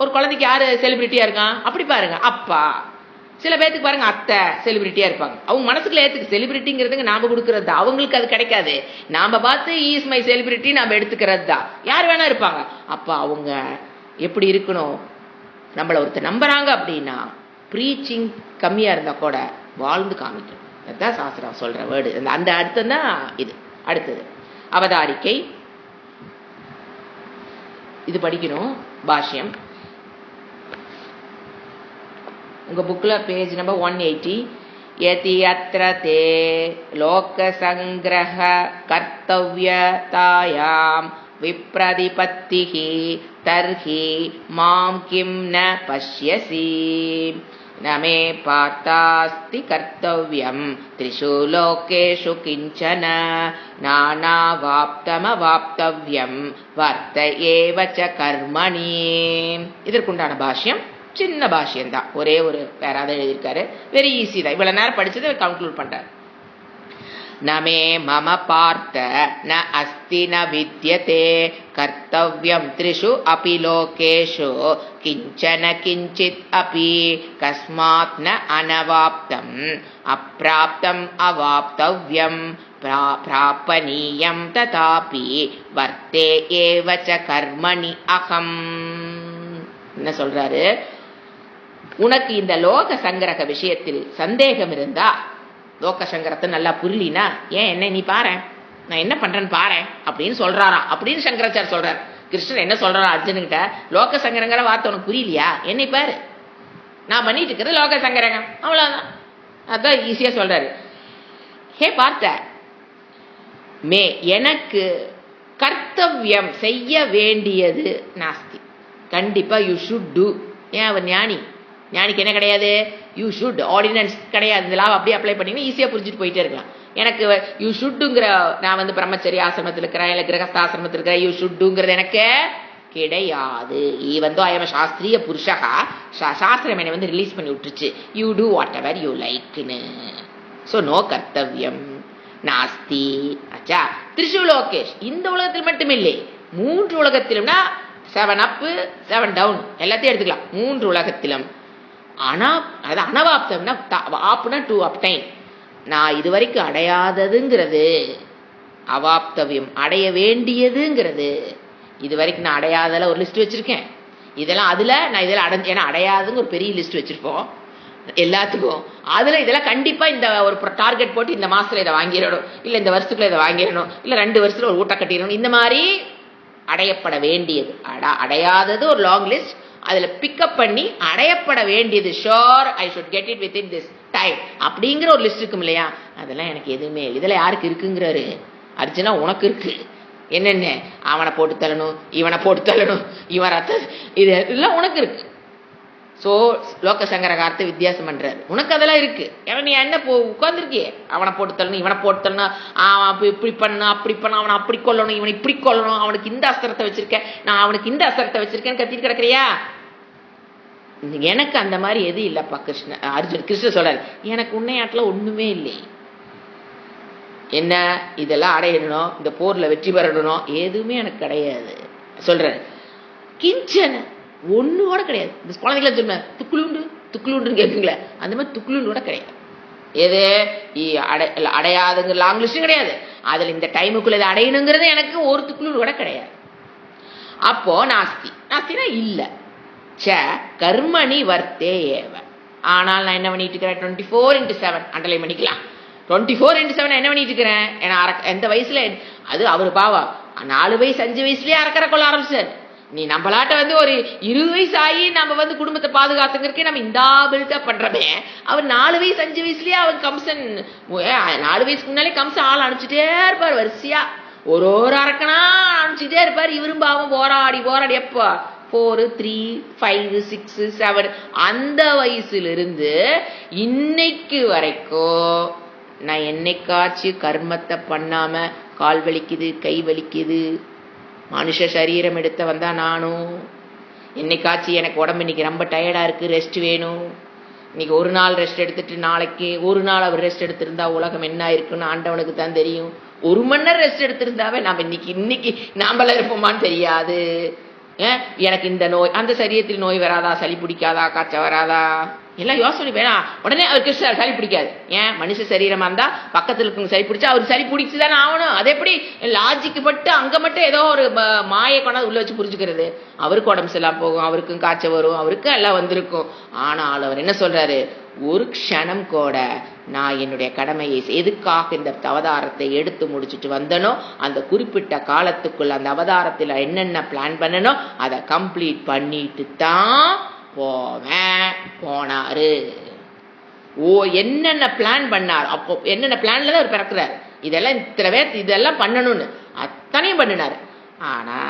ஒரு குழந்தைக்கு யாரு செலிபிரிட்டியா இருக்கான் அப்படி பாருங்க, அப்பா. சில பேருக்கு பாருங்க அத்தை செலிபிரிட்டியா இருப்பாங்க, அவங்க மனசுக்குள்ள ஏத்துக்கு செலிபிரிட்டிங்கிறதுங்க நாம கொடுக்கறது தான், அவங்களுக்கு அது கிடைக்காது. நாம பார்த்து ஈஸ் மை செலிபிரிட்டி நாம எடுத்துக்கிறது தான். யார் வேணா இருப்பாங்க. அப்ப அவங்க எப்படி இருக்கணும், நம்மள ஒருத்தர் நம்புறாங்க அப்படின்னா ப்ரீச்சிங் கம்மியா இருந்தா கூட வாழ்ந்து காமிக்கணும். அதுதான் சாஸ்திரம் சொல்ற வேர்டு. அந்த அர்த்தம் தான் இது. அடுத்தது அவதாரிக்கை, இது படிக்கணும். பாஷ்யம் உங்க புக்ல பேஜ் நம்பர் 180. யதி அத்ர தே லோக சங்கிரஹ கர்த்தவ்யதாயாம் விப்ரதிபத்திஹி தர்ஹி மாம் கிம் ந பஷ்யசி நமே பார்த்தாஸ்தி கர்த்தவ்யம் த்ரிஷு லோகேஷு கிஞ்சன நானாவாப்தமவாப்தவ்யம் வர்த்த ஏவ ச கர்மணி. இதற்குண்டான பாஷ்யம் சின்ன பாஷ்யம் தான், ஒரே ஒரு பேராத எழுதியிருக்காரு. வெரி ஈஸி தான். இவ்வளவு நேரம் படிச்சதை கன்க்ளூட் பண்றாரு. நமே மம பார்த்த ந அஸ்தி ந வித்யதே கர்த்தவ்யம் த்ரிஷு அபி லோகேஷு கிஞ்சன கிஞ்சித் அபி கஸ்மாத் ந அனவாப்தம் அப்ராப்தம் அவாப்தவ்யம் பிராபனீயம் ததாபி வர்த்தே ஏவ ச கர்மணி அகம். என்ன சொல்றாரு, உனக்கு இந்த லோக சங்கரக விஷயத்தில் சந்தேகம் இருந்தா, லோக சங்கரத்தை நல்லா புரியலினா ஏன் என்ன நீ பாரு, நான் என்ன பண்றேன்னு பாரு அப்படின்னு சொல்றாராம். அப்படின்னு சங்கராச்சார் சொல்றாரு. கிருஷ்ணன் என்ன சொல்றாரா அர்ஜுன்கிட்ட, லோக சங்கரங்கிற வார்த்தை உனக்கு புரியலையா, என்னை பாரு, நான் பண்ணிட்டு இருக்கிறது லோக சங்கரகம், அவ்வளவுதான். அதான் ஈஸியா சொல்றாரு. ஹே பார்த்த மே, எனக்கு கர்த்தவ்யம் செய்ய வேண்டியது நாஸ்தி, கண்டிப்பா யூ ஷுட் டூ. ஏன் அவர் ஞானி, ஞானிக்கு என்ன கிடையாது, யூ ஷுட் ஆர்டினன்ஸ் கிடையாது. இந்த லாவை அப்படியே அப்ளை பண்ணீங்கன்னா ஈஸியா புரிஞ்சுட்டு போயிட்டே இருக்கலாம். எனக்கு யூ ஷுட்டுங்கிற, நான் பிரம்மச்சரிய ஆசிரமத்தில் இருக்கிறேன் இல்லை கிரகஸ்தாசிரமத்தில் இருக்கிறேன், யூ ஷுட்டுங்கிறது எனக்கு கிடையாது. ஈவன் தோ ஐ எம் சாஸ்திரிய புருஷகா, சாஸ்திரம் என்னை ரிலீஸ் பண்ணி விட்டுருச்சு, you do whatever you லைக்னு. ஸோ நோ கர்த்தவ்யம் நாஸ்தி. அச்சா த்ரிஷு லோகேஷ், இந்த உலகத்தில் மட்டுமில்லை 3 உலகத்திலும்னா 7 up 7 down எல்லாத்தையும் எடுத்துக்கலாம். 3 உலகத்திலும் அனவாப்தம்னா ஆப்னா டு அப்டைன், நான் இதுவரைக்கும் அடையாததுங்கிறது அவாப்தவியம், அடைய வேண்டியதுங்கிறது. இதுவரைக்கும் நான் அடையாதல ஒரு லிஸ்ட் வச்சிருக்கேன், இதெல்லாம் அதுல நான் இதெல்லாம் ஏன்னா அடையாதுங்க ஒரு பெரிய லிஸ்ட் வச்சிருப்போம் எல்லாத்துக்கும். அதுல இதெல்லாம் கண்டிப்பா இந்த ஒரு டார்கெட் போட்டு இந்த மாசத்துல இதை வாங்கிடணும், இல்ல இந்த வருஷத்துக்குள்ள இதை வாங்கிடணும், இல்ல 2 வருஷத்துல ஒரு ஊட்ட கட்டிடணும். இந்த மாதிரி அடையப்பட வேண்டியது, அடையாதது ஒரு லாங் லிஸ்ட், அதுல பிக்கப் பண்ணி அடையப்பட வேண்டியது sure I should get it with in this time அப்படிங்கிற ஒரு லிஸ்ட் இருக்கும் இல்லையா, அதெல்லாம் எனக்கு எதுவுமே இல்லை. இதெல்லாம் யாருக்கு இருக்குங்கிறாரு அர்ஜுனா, உனக்கு இருக்கு. என்னென்ன, அவனை போட்டு தள்ளணும், இவனை போட்டு தள்ளணும், இவன் ரத்த, இதெல்லாம் உனக்கு இருக்கு. ஸோ லோக சங்கரகார்த்த வித்தியாசம் பண்றாரு, உனக்கு அதெல்லாம் இருக்கு. ஏன்னா நீ என்ன உட்காந்துருக்கியே, அவனை போட்டு தள்ளணும், இவனை போட்டு தள்ளணும், அவன் இப்படி பண்ண அப்படி பண்ண, அவனை அப்படி கொல்லணும், இவனை இப்படி கொல்லணும், அவனுக்கு இந்த அஸ்திரத்தை வச்சிருக்கேன், நான் அவனுக்கு இந்த அஸ்திரத்தை வச்சிருக்கேன்னு கத்திட்டு கிடக்குறியா. எனக்கு அந்த மாதிரி எது இல்லப்பா கிருஷ்ணர் சொல்றாரு, எனக்கு உன்னையாட்டில் ஒண்ணுமே இல்லை. என்ன இதெல்லாம் அடையணும், இந்த போர்ல வெற்றி பெறணும், எதுவுமே எனக்கு கிடையாது சொல்றாரு. கிஞ்சன ஒண்ணு கூட கிடையாது. இந்த குழந்தைகளை சொல்ல துக்குலுண்டு துக்குலுண்டுன்னு கேட்குங்களே, அந்த மாதிரி துக்குலுண்டு கூட கிடையாது. எது அடையாதுங்கிற லாங் லிஸ்டும் கிடையாது, அதுல இந்த டைமுக்குள்ள இதை அடையணுங்கிறது எனக்கு ஒரு துக்குலுண்டு கூட கிடையாது. அப்போ நாஸ்தி, நாஸ்தினா இல்ல. ச கர்மணி வர்த்தே ஏவ, ஆனால் நான் என்ன பண்ணிட்டு இருக்கிறேன், 24/7 அண்டர்லைன் பண்ணிக்கலாம். 24/7 என்ன பண்ணிட்டு இருக்கிறேன், ஏன்னா எந்த வயசுல அது அவரு பாவா 4 வயசு 5 வயசுலயே அறக்கறை கொள்ள ஆரம்பிச்சார். நீ நம்மளாட்ட ஒரு 20 வயசு ஆகி நம்ம குடும்பத்தை பாதுகாத்துக்கிறதுக்கே நம்ம இந்த பில்டப் பண்றமே, அவர் 4 வயசு 5 வயசுலயே அவர் கம்சன் 4 வயசுக்கு முன்னாலே கம்சன் ஆள் அனுப்பிச்சுட்டே இருப்பார் வரிசையா, ஒரு அரக்கனா அனுப்பிச்சுட்டே இருப்பார். இவரும் பாவம் போராடி போராடி எப்போ 4, 3, 5, 6, 7 அந்த வயசுல இருந்து இன்னைக்கு வரைக்கும் நான் என்னைக்காச்சும் கர்மத்தை பண்ணாம கால் வலிக்குது, கை வலிக்குது, மனுஷ சரீரம் எடுத்த வந்தா நானும் என்னைக்காச்சும் எனக்கு உடம்பு இன்னைக்கு ரொம்ப டயர்டா இருக்கு, ரெஸ்ட் வேணும், இன்னைக்கு ஒரு நாள் ரெஸ்ட் எடுத்துட்டு நாளைக்கு ஒரு நாள் அவர் ரெஸ்ட் எடுத்திருந்தா உலகம் என்ன இருக்குன்னு ஆண்டவனுக்கு தான் தெரியும். 1 மணி நேரம் ரெஸ்ட் எடுத்திருந்தாவே நாம இன்னைக்கு நாம்பள இருப்போமான்னு தெரியாது. எனக்கு இந்த நோய், அந்த சரீரத்தில் நோய் வராதா, சளி பிடிக்காதா, காய்ச்சல் வராதா, எல்லாம் யோசனை வேணா உடனே அவருக்கு சளி பிடிக்காது. ஏன்? மனுஷ சரீரமா இருந்தா பக்கத்துல இருக்கவங்க சளி பிடிச்சா அவருக்கு சளி பிடிச்சுதானே ஆகணும். அது எப்படி லாஜிக்கு பட்டு அங்க மட்டும் ஏதோ ஒரு மாயை கொண்டாந்து உள்ள வச்சு புரிஞ்சுக்கிறது? அவருக்கு உடம்பு சரியில்லாம போகும், அவருக்கும் காய்ச்சல் வரும், அவருக்கும் எல்லாம் வந்திருக்கும். ஆனால் அவர் என்ன சொல்றாரு? ஒரு க்ஷணம் கூட நான் என்னுடைய கடமையை எதுக்காக இந்த அவதாரத்தை எடுத்து முடிச்சுட்டு வந்தனோ அந்த குறிப்பிட்ட காலத்துக்குள்ள அந்த அவதாரத்தில் என்னென்ன பிளான் பண்ணனோ அதை கம்ப்ளீட் பண்ணிட்டு தான் போவேன். போனாரு. ஓ, என்னென்ன பிளான் பண்ணார், அப்போ என்னென்ன பிளான்ல தான் அவர் பிறக்கிறார். இதெல்லாம் இத்தனை பேர் இதெல்லாம் பண்ணணும்னு அத்தனையும் பண்ணினாரு. ஆனா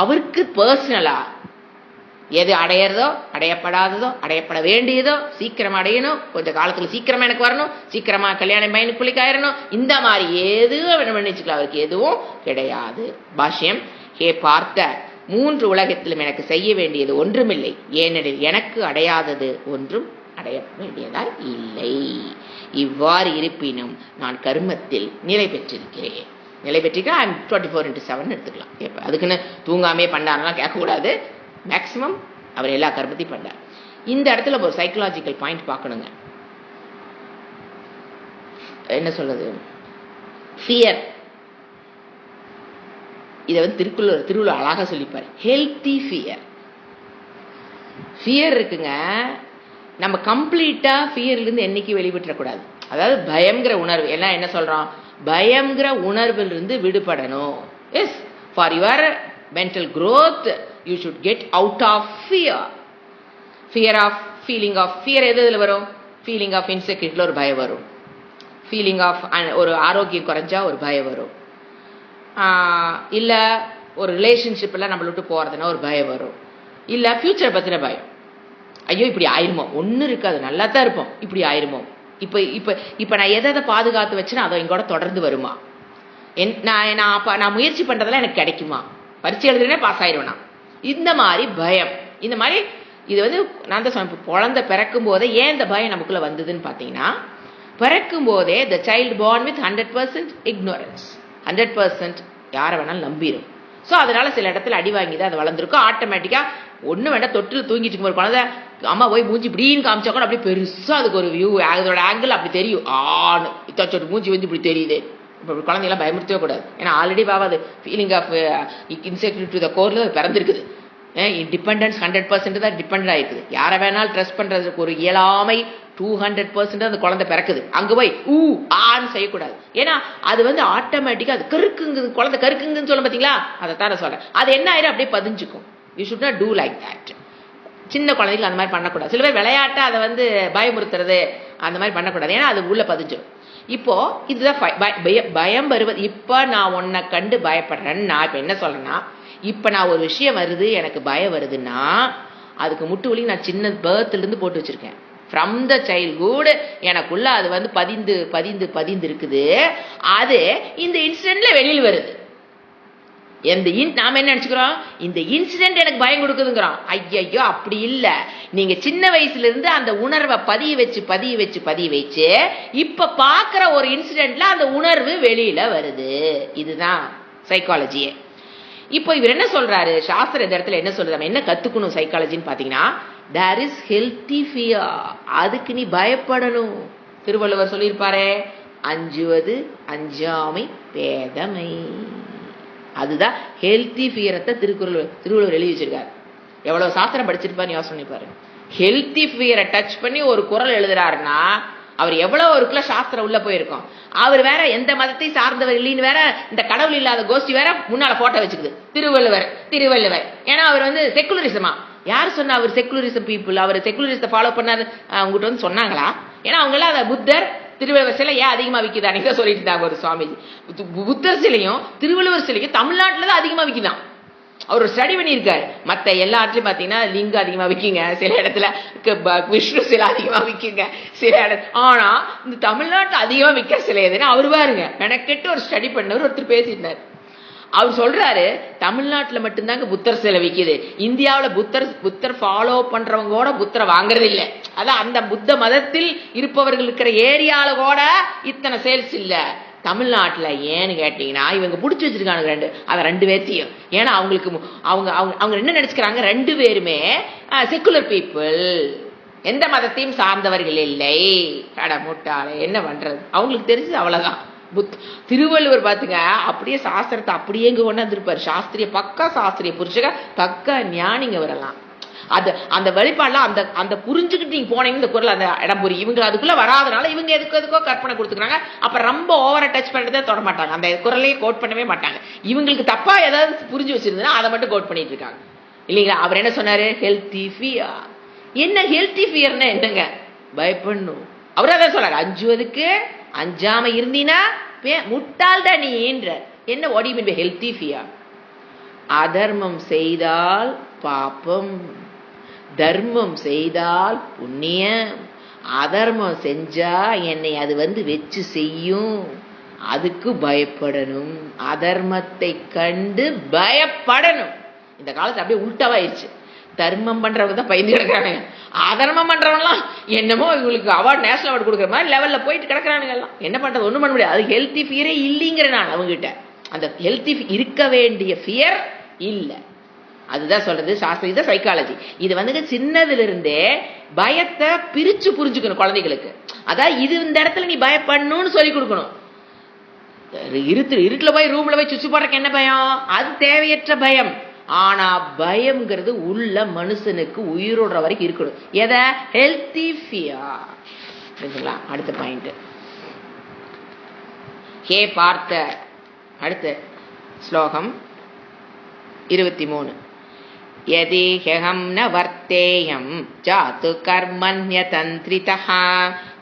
அவருக்கு பர்சனலா எது அடையிறதோ அடையப்படாததோ அடையப்பட வேண்டியதோ சீக்கிரமா அடையணும், கொஞ்ச காலத்துல சீக்கிரமா எனக்கு வரணும், சீக்கிரமா கல்யாணம் பையனுக்கு பிள்ளைக்காயிரணும், இந்த மாதிரி எதுவும் பண்ணிச்சுக்கலாம். அவருக்கு எதுவும் கிடையாது. பாஷ்யம். ஹே பார்த்த, 3 உலகத்திலும் எனக்கு செய்ய வேண்டியது ஒன்றுமில்லை, ஏனெனில் எனக்கு அடையாதது ஒன்றும் அடைய வேண்டியதாய் இல்லை. இவ்வாறு இருப்பினும் நான் கர்மத்தில் நிலை பெற்றிருக்கிறேன். நிலை பெற்றிருக்கேன். ஐ எம் 24/7 எடுத்துக்கலாம். அதுக்குன்னு தூங்காமே பண்ணாரெல்லாம் கேட்கக்கூடாது. மேக்சிமம் அவர் எல்லா கர்மத்தையும் பண்ணார். இந்த இடத்துல ஒரு சைக்கலாஜிக்கல் பாயிண்ட் பார்க்கணுங்க. என்ன சொல்றது? ஃபியர். இதை வந்து திருவள்ளுவர் அழகா சொல்லிப்பாரு. Healthy fear. ஃபியர் இருக்குங்க, நம்ம கம்ப்ளீட்டா ஃபியர்ல இருந்து என்னைக்கு வெளிவிட்டுறக்கூடாது. அதாவது பயம்ங்கிற உணர்வு எல்லாம் என்ன சொல்றோம்? பயம்ங்கிற உணர்வில் இருந்து விடுபடணும். Yes, for your mental growth you should get out of fear. feeling of fear எதுல வரும்? feeling of insecurity ஒரு பயம் வரும். feeling of ஒரு ஆரோக்கியம் குறைஞ்சா ஒரு பயம் வரும். இல்ல ஒரு ரிலேஷன்ஷிப்ல நம்மள விட்டு போறதுன்னா ஒரு பயம் வரும். இல்ல ஃபியூச்சர் பத்தின பயம். ஐயோ இப்படி ஆயிருமோ, ஒன்னும் இருக்காது, நல்லா தான் இருப்போம், இப்படி ஆயிருமோ, இப்ப இப்ப இப்ப நான் எதை பாதுகாத்து வச்சுன்னா அதை எங்கூட தொடர்ந்து வருமா, நான் முயற்சி பண்றதெல்லாம் எனக்கு கிடைக்குமா, பரீட்சை எழுதுனே பாஸ் ஆயிடுவேனா, இந்த மாதிரி பயம். இந்த மாதிரி இது வந்து நான் தான் சொன்னேன், குழந்தை பிறக்கும் போதே ஏன் இந்த பயம் நமக்குள்ள வந்ததுன்னு பாத்தீங்கன்னா, பிறக்கும் போதே the child born with 100% ignorance, 100% யாரை வேணாலும் நம்பிடும். ஸோ அதனால சில இடத்துல அடி வாங்கி தான் அது வளர்ந்துருக்கும். ஆட்டோமேட்டிக்கா ஒன்றும் வேண்டாம், தொட்டில் தூங்கிட்டு இருக்கும் ஒரு குழந்தை, அம்மா போய் மூஞ்சி இப்படின்னு காமிச்சா கூட அப்படியே பெருசா அதுக்கு ஒரு வியூ, அதோட ஆங்கிள் அப்படி தெரியும். ஆணு இத்தாச்சோட்டு மூஞ்சி வந்து இப்படி தெரியுது. இப்போ குழந்தையெல்லாம் பயமுறுத்தவே கூடாது. ஏன்னா ஆல்ரெடி பாவா அது feeling of insecurity to the கோர்ல பிறந்திருக்குது. டிபெண்டன்ஸ் 100% தான் டிபெண்ட் ஆயிருக்குது. யாரை வேணாலும் ட்ரஸ்ட் பண்றதுக்கு ஒரு இயலாமை 200% அந்த குழந்தை பிறக்குது. அங்க போய் ஆன்னு செய்யக்கூடாது. ஏன்னா அது வந்து ஆட்டோமேட்டிக்கா அது கருக்குங்க, குழந்தை கருக்குங்கன்னு சொல்ல பாத்தீங்களா, அதைத்தான் நான் சொல்றேன். அது என்ன ஆயிரும், அப்படியே பதிஞ்சுக்கும். You should not do like that. சின்ன குழந்தைகள் அந்த மாதிரி பண்ணக்கூடாது. சில பேர் விளையாட்டா அதை வந்து பயமுறுத்துறது அந்த மாதிரி பண்ணக்கூடாது. ஏன்னா அது உள்ள பதிஞ்சிடும். இப்போ இதுதான் பயம் வருவது. இப்ப நான் உன்னை கண்டு பயப்படுறேன்னு நான் இப்ப என்ன சொல்றேன்னா, இப்ப நான் ஒரு விஷயம் வருது, எனக்கு பயம் வருதுன்னா அதுக்கு முட்டு வலி நான் சின்ன பர்த்ல இருந்து போட்டு வச்சிருக்கேன். ஃப்ரம் த சைல்ட்ஹுட் எனக்குள்ள அது வந்து பதிந்து இருக்குது. அது இந்த இன்சிடென்ட்ல வெளியில் வருது. நாம என்ன நினைச்சுக்கிறோம், இந்த இன்சிடென்ட் எனக்கு பயம் கொடுக்குதுங்கிறோம். ஐயோ அப்படி இல்ல. நீங்க சின்ன வயசுல இருந்து அந்த உணர்வை பதிய வச்சு இப்ப பாக்குற ஒரு இன்சிடென்ட்ல அந்த உணர்வு வெளியில வருது. இதுதான் சைக்காலஜியே. இப்போ இவர் என்ன சொல்றாரு, சாஸ்திர இந்த இடத்துல என்ன சொல்றது, நம்ம என்ன கத்துக்கணும் சைக்காலஜின்னு பாத்தீங்கன்னா, there is healthy fear. அதுக்கு நீ பயப்படணும். திருவள்ளுவர் சொல்லியிருப்பாரே, அஞ்சுவது அஞ்சாமை பேதமை. அதுதான் ஹெல்த்தி ஃபியரத்தை திருவள்ளுவர் எழுதி வச்சிருக்காரு. எவ்வளவு சாஸ்திரம் படிச்சிருப்பாரு யோசனை பாரு. ஹெல்த்தி ஃபியரை டச் பண்ணி ஒரு குறள் எழுதுறாருன்னா அவர் எவ்வளவு ஒருக்குள்ள சாஸ்திரம் உள்ள போயிருக்கோம். அவர் வேற எந்த மதத்தை சார்ந்தவர் இல்லைன்னு வேற, இந்த கடவுள் இல்லாத கோஷ்டி வேற முன்னால போட்டோ வச்சுக்குது. திருவள்ளுவர் ஏன்னா அவர் வந்து செக்குலரிசமா. யார் சொன்னா அவர் செக்குலரிசம் பீப்புள், அவர் செக்குலரிசத்தை ஃபாலோ பண்ணாரு அவங்ககிட்ட வந்து சொன்னாங்களா? ஏன்னா அவங்க எல்லாம் அதை புத்தர் திருவள்ளுவர் சிலை ஏன் அதிகமா விக்குது அன்னைக்கு சொல்லிட்டு இருந்தாங்க ஒரு சுவாமிஜி. புத்தர் சிலையும் திருவள்ளுவர் சிலையும் தமிழ்நாட்டுல தான் அதிகமா விக்குதான். அவர் ஸ்டடி பண்ணியிருக்காரு. மற்ற எல்லா இடத்துலயும் பாத்தீங்கன்னா லிங்கம் அதிகமா விற்குங்க, சில இடத்துல விஷ்ணு சிலை அதிகமா விற்குங்க சில இடத்துல. ஆனா இந்த தமிழ்நாட்டுல அதிகமா விற்கிற சிலை எதுன்னா அவர் பாருங்க, மெனக்கெட்டு ஒரு ஸ்டடி பண்ணவர் ஒருத்தர் பேசிட்டார். அவர் சொல்றாரு, தமிழ்நாட்டுல மட்டும்தாங்க புத்தர் சிலை விற்குது, இந்தியாவில புத்தர் ஃபாலோ பண்றவங்க கூட புத்தரை வாங்குறது இல்லை. அதான் அந்த புத்த மதத்தில் இருப்பவர்கள் இருக்கிற ஏரியால கூட இத்தனை சேல்ஸ் இல்ல. தமிழ்நாட்டுல ஏன்னு கேட்டீங்கன்னா இவங்க புடிச்சு வச்சிருக்காங்க ரெண்டு பேர்த்தையும். ஏன்னா அவங்களுக்கு அவங்க என்ன நினைச்சுக்கிறாங்க, ரெண்டு பேருமே செக்குலர் பீப்புள். எந்த மதத்தையும் சார்ந்தவர்கள் இல்லை. அட முட்டாளே, என்ன பண்றது, அவங்களுக்கு தெரிஞ்சது அவ்வளவுதான். திருவள்ளுவர் பாத்துங்க, அப்படியே சாஸ்திரத்தை அப்படியே இங்க கொண்டாந்துருப்பாரு. சாஸ்திரிய பக்கா சாஸ்திரிய புருஷக பக்கா ஞானிங்க வரலாம். அது அந்த வெளிப்பாடுலாம் அந்த அந்த புரிஞ்சுக்கிட்டு நீங்க போனீங்க இந்த குரல் அந்த இடம் புரியும். இவங்க அதுக்குள்ள வராதனால இவங்க எதுக்கோ கற்பனை கொடுத்துக்கிறாங்க. அப்ப ரொம்ப ஓவரா டச் பண்றதே தொட மாட்டாங்க, அந்த குரலையே கோட் பண்ணவே மாட்டாங்க. இவங்களுக்கு தப்பா ஏதாவது புரிஞ்சு வச்சிருந்தா அதை மட்டும் கோட் பண்ணிட்டு இருக்காங்க இல்லைங்களா. அவர் என்ன சொன்னாரு, ஹெல்த்தி ஃபியர். என்ன ஹெல்த்தி ஃபியர்னா என்னங்க, பயப்படணும். அவரு அதான் சொல்றாரு, அஞ்சுவதுக்கு அஞ்சாம இருந்தீனா முட்டாள்டா நீ என்ற. என்ன what you mean by healthy fear? அதர்மம் செய்தால் பாப்பம், தர்மம் செய்தால் புண்ணியம். அதர்மம் செஞ்சா என்னை அது வச்சு செய்யும், அதுக்கு பயப்படணும். அதர்மத்தை கண்டு பயப்படணும். இந்த காலத்துல அப்படியே உள்டாவாயிருச்சு. தர்மம் பண்றவங்க தான் பயந்து கிடக்குறாங்க, அதர்மம் பண்றவங்கலாம் என்னமோ இவங்களுக்கு அவார்டு, நேஷனல் அவார்டு கொடுக்குற மாதிரி லெவல்ல போயிட்டு கிடக்குறானுங்க எல்லாம். என்ன பண்றது, ஒண்ணும் பண்ண முடியாது. அது ஹெல்த்தி ஃபியரே இல்லைங்கிற நான் அவங்ககிட்ட. அந்த ஹெல்த்தி இருக்க வேண்டிய ஃபியர் இல்ல. அதுதான் சொல்றது சாஸ்திரம், இதுதான் சைக்காலஜி. இது சின்னதுல இருந்தே பயத்தை பிரிச்சு புரிஞ்சுக்கணும் குழந்தைகளுக்கு. அதாவது இது இந்த இடத்துல நீ பயப்படணும்னு சொல்லி கொடுக்கணும். இருட்டுல போய் ரூம்ல போய் சுச்சு போடுறக்கு என்ன பயம், அது தேவையற்ற பயம். ஆனா பயம்ங்கிறது உள்ள மனுஷனுக்கு உயிரோடுற வரைக்கும் இருக்கணும். எதை, ஹெல்த்தி ஃபியர். அடுத்த பாயிண்ட், ஹே பார்த்த. அடுத்த ஸ்லோகம் 23. யதி ஹ்யஹம் ந வர்த்தேயம் ஜாது கர்மண்யதந்த்ரிதஹ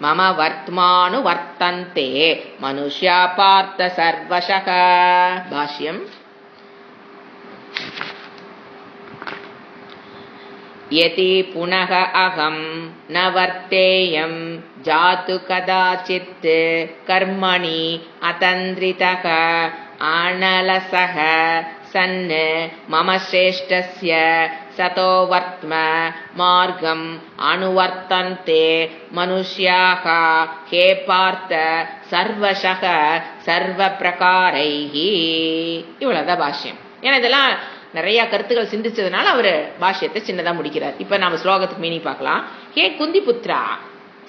மம வர்த்மானு வர்த்தந்தே மனுஷ்யா பார்த்த சர்வஷக. பாஷ்யம். யதி புனக அகம் ந வர்த்தேயம் ஜாது கதாசித் கர்மணி அதந்த்ரிதஹ ஆனலசஹ சன்ன மம ஸ்ரேஷ்டஸ்ய சதோ வர்த்ம மார்க்கம் அனுவர்த்தந்தே மனுஷ்யாக ஹே பார்த்த சர்வஷக சர்வ பிரகாரைஹி. இவ்வளவுதான் பாஷ்யம். ஏன்னா இதெல்லாம் நிறைய கருத்துக்கள் சிந்திச்சதுனால அவரு பாஷ்யத்தை சின்னதா முடிக்கிறார். இப்ப நாம ஸ்லோகத்துக்கு மீனி பார்க்கலாம். ஹே குந்தி புத்ரா,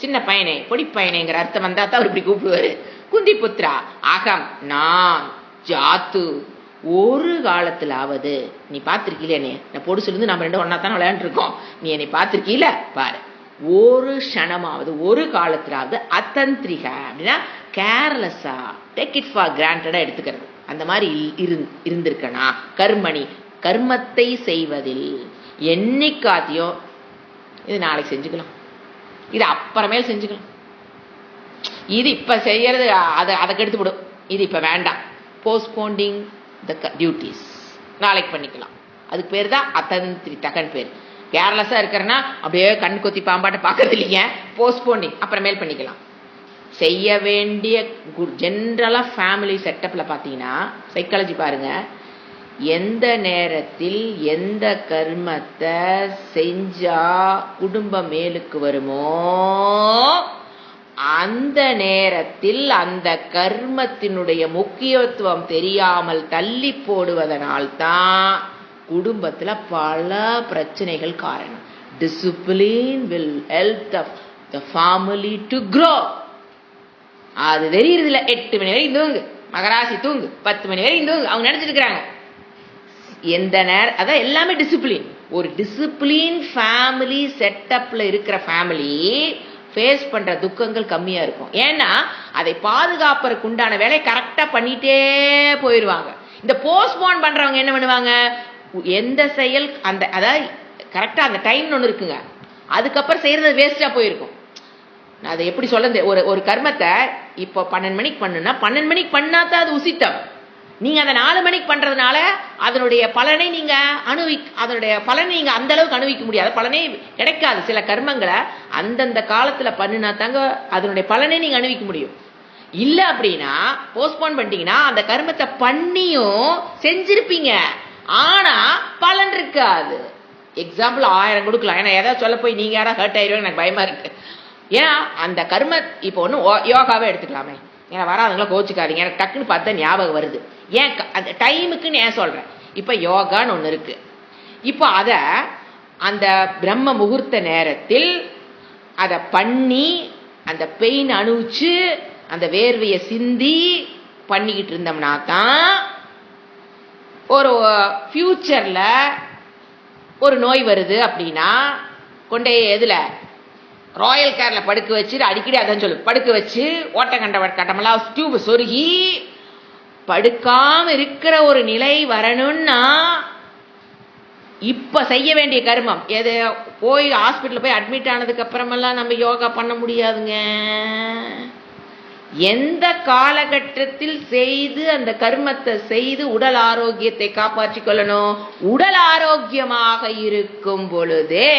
சின்ன பையனே, பொடி பையனேங்கிற அர்த்தம் வந்தா தான் அவர் இப்படி கூப்பிடுவாரு. குந்தி புத்ரா, அகம் நான், ஜாத்து ஒரு காலத்திலாவது, நீ பாத்திருக்கீல என்னை, நான் பொடு சொல்லிருந்து நம்ம ரெண்டும் ஒன்னா தானே விளையாண்டு இருக்கோம், நீ என்னை பாத்திருக்கீல பாரு, ஒரு க்ஷணமாவது ஒரு காலத்திலாவது அத்தந்திரிக அப்படின்னா கேர்லெஸ்ஸா, டேக் இட் ஃபார் கிராண்டடா எடுத்துக்கிறது, அந்த மாதிரி இருந்திருக்கனா கர்மணி கர்மத்தை செய்வதில் என்னைக்காத்தியும் இது நாளைக்கு செஞ்சுக்கலாம், இது அப்புறமேல் செஞ்சுக்கலாம், இது இப்ப செய்யறது அதை கெடுத்து விடும், இது இப்ப வேண்டாம், போஸ்ட்போண்டிங் த டியூட்டிஸ், நாளைக்கு பண்ணிக்கலாம். அதுக்கு பேர் தான் அத்தந்திரிதகன் பேர். கேர்லெஸ்ஸா இருக்கிறன்னா அப்படியே கண் கொத்தி பாம்பாட்ட பாக்குறது இல்லைங்க, போஸ்ட்போண்டிங் அப்புறமேல் பண்ணிக்கலாம். செய்ய வேண்டிய ஜென்ரலா ஃபேமிலி செட்டப்ல பாத்தீங்கன்னா சைக்காலஜி பாருங்க, எந்த நேரத்தில் எந்த கர்மத்தை செஞ்சா குடும்பம் மேலுக்கு வருமோ அந்த நேரத்தில் அந்த கர்மத்தினுடைய முக்கியத்துவம் தெரியாமல் தள்ளி போடுவதனால்தான் குடும்பத்துல பல பிரச்சனைகள் காரணம். Discipline will help the family to grow. அது தெரியுறது இல்ல. 8 மணி வரைக்கும் தூங்கு, மகராசி தூங்கு, 10 மணி வரைக்கும் தூங்கு, அவங்க நினைச்சிட்டு இருக்கிறாங்க. எந்த நேரம் அதான் எல்லாமே டிசிப்ளின். ஒரு டிசிப்ளின் ஃபேமிலி செட்டப்ல இருக்கிற ஃபேமிலி ஃபேஸ் பண்ற துக்கங்கள் கம்மியா இருக்கும். ஏன்னா அதை பாதுகாப்பதற்கு உண்டான வேலை கரெக்டா பண்ணிட்டே போயிடுவாங்க. இந்த போஸ்ட்போன் பண்றவங்க என்ன பண்ணுவாங்க, எந்த செயல் அந்த அதாவது கரெக்டா அந்த டைம்னு ஒண்ணு இருக்குங்க, அதுக்கப்புறம் செய்யறது வேஸ்டா போயிருக்கும். நான் அதை எப்படி சொல்ல, ஒரு கர்மத்தை இப்போ 12 மணிக்கு பண்ணுனா 12 மணிக்கு பண்ணாதான் அது உசித்தம். நீங்க அந்த 4 மணிக்கு பண்றதுனால அதனுடைய பலனை நீங்க அதனுடைய பலனை நீங்க அந்த அளவுக்கு அனுபவிக்க முடியாது, பலனே கிடைக்காது. சில கர்மங்களை அந்தந்த காலத்துல பண்ணுனா தாங்க அதனுடைய பலனை நீங்க அனுபவிக்க முடியும். இல்ல அப்படின்னா போஸ்ட்போன் பண்ணிட்டீங்கன்னா அந்த கர்மத்தை பண்ணியும் செஞ்சிருப்பீங்க, ஆனா பலன் இருக்காது. எக்ஸாம்பிள் 1000 கொடுக்கலாம். ஏன்னா ஏதாவது சொல்ல போய் நீங்க யாராவது ஹர்ட் ஆயிடுவாங்க, எனக்கு பயமா இருக்கு. ஏன்னா அந்த கர்ம இப்போ ஒண்ணு யோகாவே எடுத்துக்கலாமே, ஏன்னா வராதுங்களா கோச்சுக்காதீங்க, எனக்கு டக்குன்னு பார்த்தா ஞாபகம் வருது. ஏன் அந்த டைமுக்குன்னு ஏன் சொல்றேன், இப்ப யோகான்னு ஒண்ணு இருக்கு. இப்போ அத அந்த பிரம்ம முகூர்த்த நேரத்தில் அதை பண்ணி அந்த பெயின் அனுபவிச்சு அந்த வேர்வையை சிந்தி பண்ணிக்கிட்டு இருந்தோம்னா தான் ஒரு ஃபியூச்சர்ல ஒரு நோய் வருது அப்படின்னா கொண்டே எதுல ராயல் கேர்ல படுக்க வச்சு அடிக்கடி அதான் சொல்லு படுக்க வச்சு கட்டமெல்லாம் டியூப் சொருகி படுக்காம இருக்கிற ஒரு நிலை வரணும்னா இப்ப செய்ய வேண்டிய கர்மம் எது போய் ஹாஸ்பிட்டல் போய் அட்மிட் ஆனதுக்கு அப்புறமெல்லாம் நம்ம யோகா பண்ண முடியாதுங்க. எந்த காலகட்டத்தில் செய்து அந்த கர்மத்தை செய்து உடல் ஆரோக்கியத்தை காப்பாற்றிக் கொள்ளணும்? உடல் ஆரோக்கியமாக இருக்கும் பொழுதே.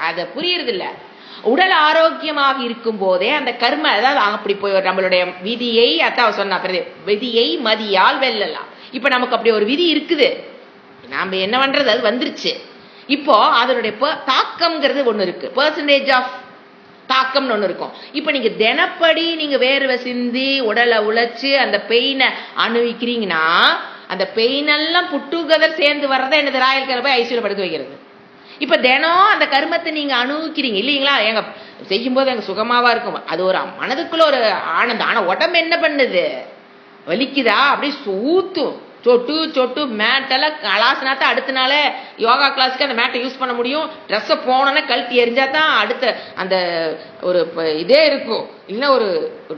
அதை புரியுறது இல்ல. உடல் ஆரோக்கியமாக இருக்கும் போதே அந்த கர்ம, அதாவது அப்படி போய் நம்மளுடைய விதியை அத்தான் சொன்னா விதியை மதியால் வெல்லலாம். இப்ப நமக்கு அப்படி ஒரு விதி இருக்குது, நாம என்ன பண்றது, அது வந்துருச்சு. இப்போ அதனுடைய தாக்கம்ங்கிறது ஒண்ணு இருக்கு, பெர்சன்டேஜ் ஆஃப் தாக்கம்னு ஒண்ணு இருக்கும். இப்ப நீங்க தினப்படி நீங்க வேர்வை சிந்தி உடலை உழைச்சு அந்த பெயினை அனுபவிக்கிறீங்கன்னா அந்த பெயின் எல்லாம் புட்டுகதர் சேர்ந்து வர்றதா என்னது ராயல் கேர்ல போய் ஐசியூல படுக்க வைக்கிறது. இப்ப தினம் அந்த கர்மத்தை நீங்க அனுபவிக்கிறீங்க இல்லீங்களா? எங்க செய்யும் போது எங்க சுகமாவா இருக்கும், அது ஒரு மனதுக்குள்ள ஒரு ஆனந்தம். ஆனா உடம்பு என்ன பண்ணுது, வலிக்குதா? அப்படியே ஊத்தும், சொட்டு சொட்டு மேட்டெல்லாம் கலாசினாத்த அடுத்த நாள யோகா கிளாஸுக்கு அந்த மேட்டை யூஸ் பண்ண முடியும். ட்ரெஸ்ஸை போனோன்னா கழட்டி எரிஞ்சா தான் அடுத்த அந்த ஒரு இதே இருக்கும். இல்லைன்னா ஒரு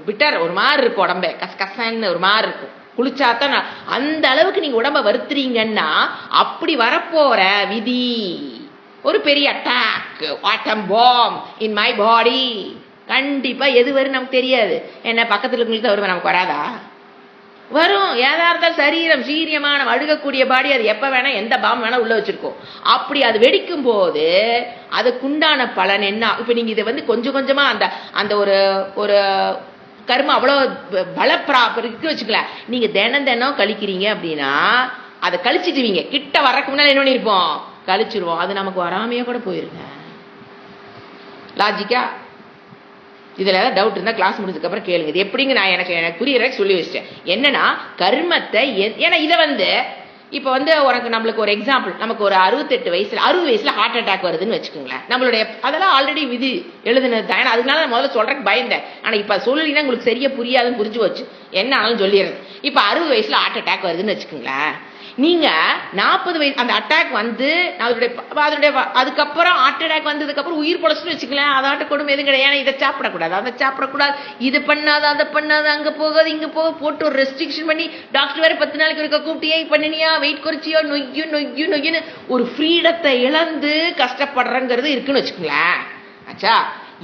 பிட்டர் ஒரு மாதிரி இருக்கும், உடம்பே கசன்னு ஒரு மாதிரி இருக்கும். குளிச்சாத்தான் அந்த அளவுக்கு நீங்க உடம்ப வருத்துறீங்கன்னா அப்படி வரப்போற விதி ஒரு பெரிய attack, atom bomb in my body. கண்டிப்பா எது வரும் நமக்கு தெரியாது. என்ன பக்கத்துல உங்களுக்கு வருவேன், நமக்கு வராதா? வரும். ஏதா இருந்தாலும் சரீரம் சீரியமான அழுகக்கூடிய பாடி, அது எப்ப வேணா எந்த பாம் வேணா உள்ள வச்சிருக்கோம். அப்படி அது வெடிக்கும் போது அதுக்குண்டான பலன் என்ன? இப்ப நீங்க இதை கொஞ்சம் கொஞ்சமா அந்த அந்த ஒரு கர்மம் அவ்வளவு பலப்பிராப்பிற்கு வச்சுக்கல. நீங்க தினம் தினம் கழிக்கிறீங்க அப்படின்னா அதை கழிச்சிட்டுவீங்க. கிட்ட வர்றதுக்கு முன்னால என்ன பண்ணிருப்போம், கழிச்சிருவோம். அது நமக்கு வராமையே கூட போயிருங்க. லாஜிக்கா? இதுல ஏதாவது டவுட் இருந்தா கிளாஸ் முடிஞ்சதுக்கு அப்புறம் கேளுங்க. இது எப்படிங்க நான் எனக்கு புரியற சொல்லி வச்சிட்டேன். என்னன்னா கர்மத்தை, ஏன்னா இதை இப்ப உனக்கு நம்மளுக்கு ஒரு எக்ஸாம்பிள், நமக்கு ஒரு 60 வயசுல ஹார்ட் அட்டாக் வருதுன்னு வச்சுக்கோங்களேன். நம்மளுடைய அதெல்லாம் ஆல்ரெடி விதி எழுதுனது தான். அதனால நான் முதல்ல சொல்றதுக்கு பயந்தேன். ஆனா இப்ப சொல்லினா உங்களுக்கு சரியா புரியாதுன்னு புரிஞ்சு வச்சு என்ன ஆனாலும் சொல்லிடுறது. இப்ப 60 வயசுல ஹார்ட் அட்டாக் வருதுன்னு வச்சுக்கோங்களேன். நீங்க 40 வயசு அந்த அட்டாக் அதனுடைய அதுக்கப்புறம் ஹார்ட் அட்டாக் வந்ததுக்கு அப்புறம் உயிர் பொழைச்சுன்னு வச்சுக்கலாம். அதாட்ட கொடுமை எதுவும் கிடையாது. ஏன்னா இதை சாப்பிடக்கூடாது, அதை சாப்பிடக்கூடாது, இது பண்ணாத அதை பண்ணாத, அங்க போகாது இங்க போக போட்டு ஒரு ரெஸ்ட்ரிக்ஷன் பண்ணி டாக்டர் வேற 10 நாளைக்கு இருக்க கூப்பிட்டியே பண்ணினியா, வெயிட் குறைச்சியோ, நொய்யுன்னு ஒரு ஃப்ரீடத்தை இழந்து கஷ்டப்படுறங்கிறது இருக்குன்னு வச்சுக்கோங்களேன். ஆச்சா,